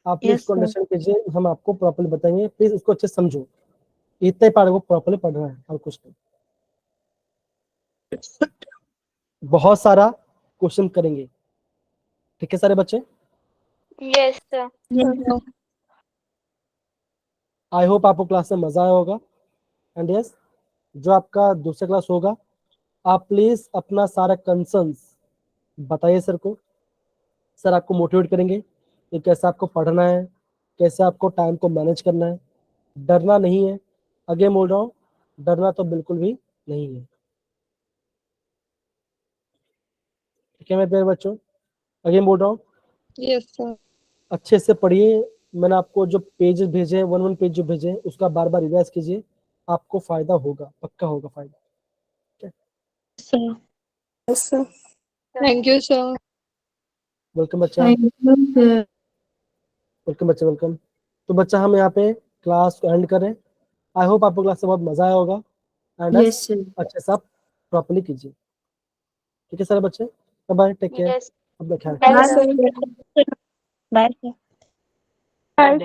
आप प्लीज Yes, इसको sir. अंडरस्टैंड कीजिए, हम आपको प्रॉपर्ली बताएंगे, प्लीज इसको अच्छे से समझो। इतने पार्ट को प्रॉपर्ली पढ़ना है और कुछ नहीं। बहुत सारा क्वेश्चन करेंगे, ठीक है सारे बच्चे। Yes sir. आई होप आपको क्लास में मजा आया होगा। एंड यस, जो आपका दूसरा क्लास होगा, आप प्लीज अपना सारा कंसर्न्स बताइए सर को। सर आपको मोटिवेट करेंगे कि कैसे आपको पढ़ना है, कैसे आपको टाइम को मैनेज करना है। डरना नहीं है, अगेन बोल रहा हूँ, डरना तो बिल्कुल भी नहीं है, ठीक है मेरे प्यारे बच्चों। अगेन बोल रहा हूँ, Yes, sir. अच्छे से पढ़िए। मैंने आपको जो पेज भेजे, वन पेज जो भेजे, उसका बार बार रिवाइज कीजिए, आपको फायदा होगा, पक्का होगा फायदा। Sir. Yes, sir. Thank you, sir. Welcome बच्चा, Thank you, sir. वेलकम बच्चा, वेलकम। तो बच्चा हम यहाँ पे क्लास को एंड करें। आई होप आपको क्लास से बहुत मजा आया होगा। And Yes, sir. अच्छे से आप प्रॉपर्ली कीजिए, ठीक है सारे बच्चे। Bye bye, take care, Yes. अपना ख्याल Bye, रखिए। sir. Bye, sir. Bye.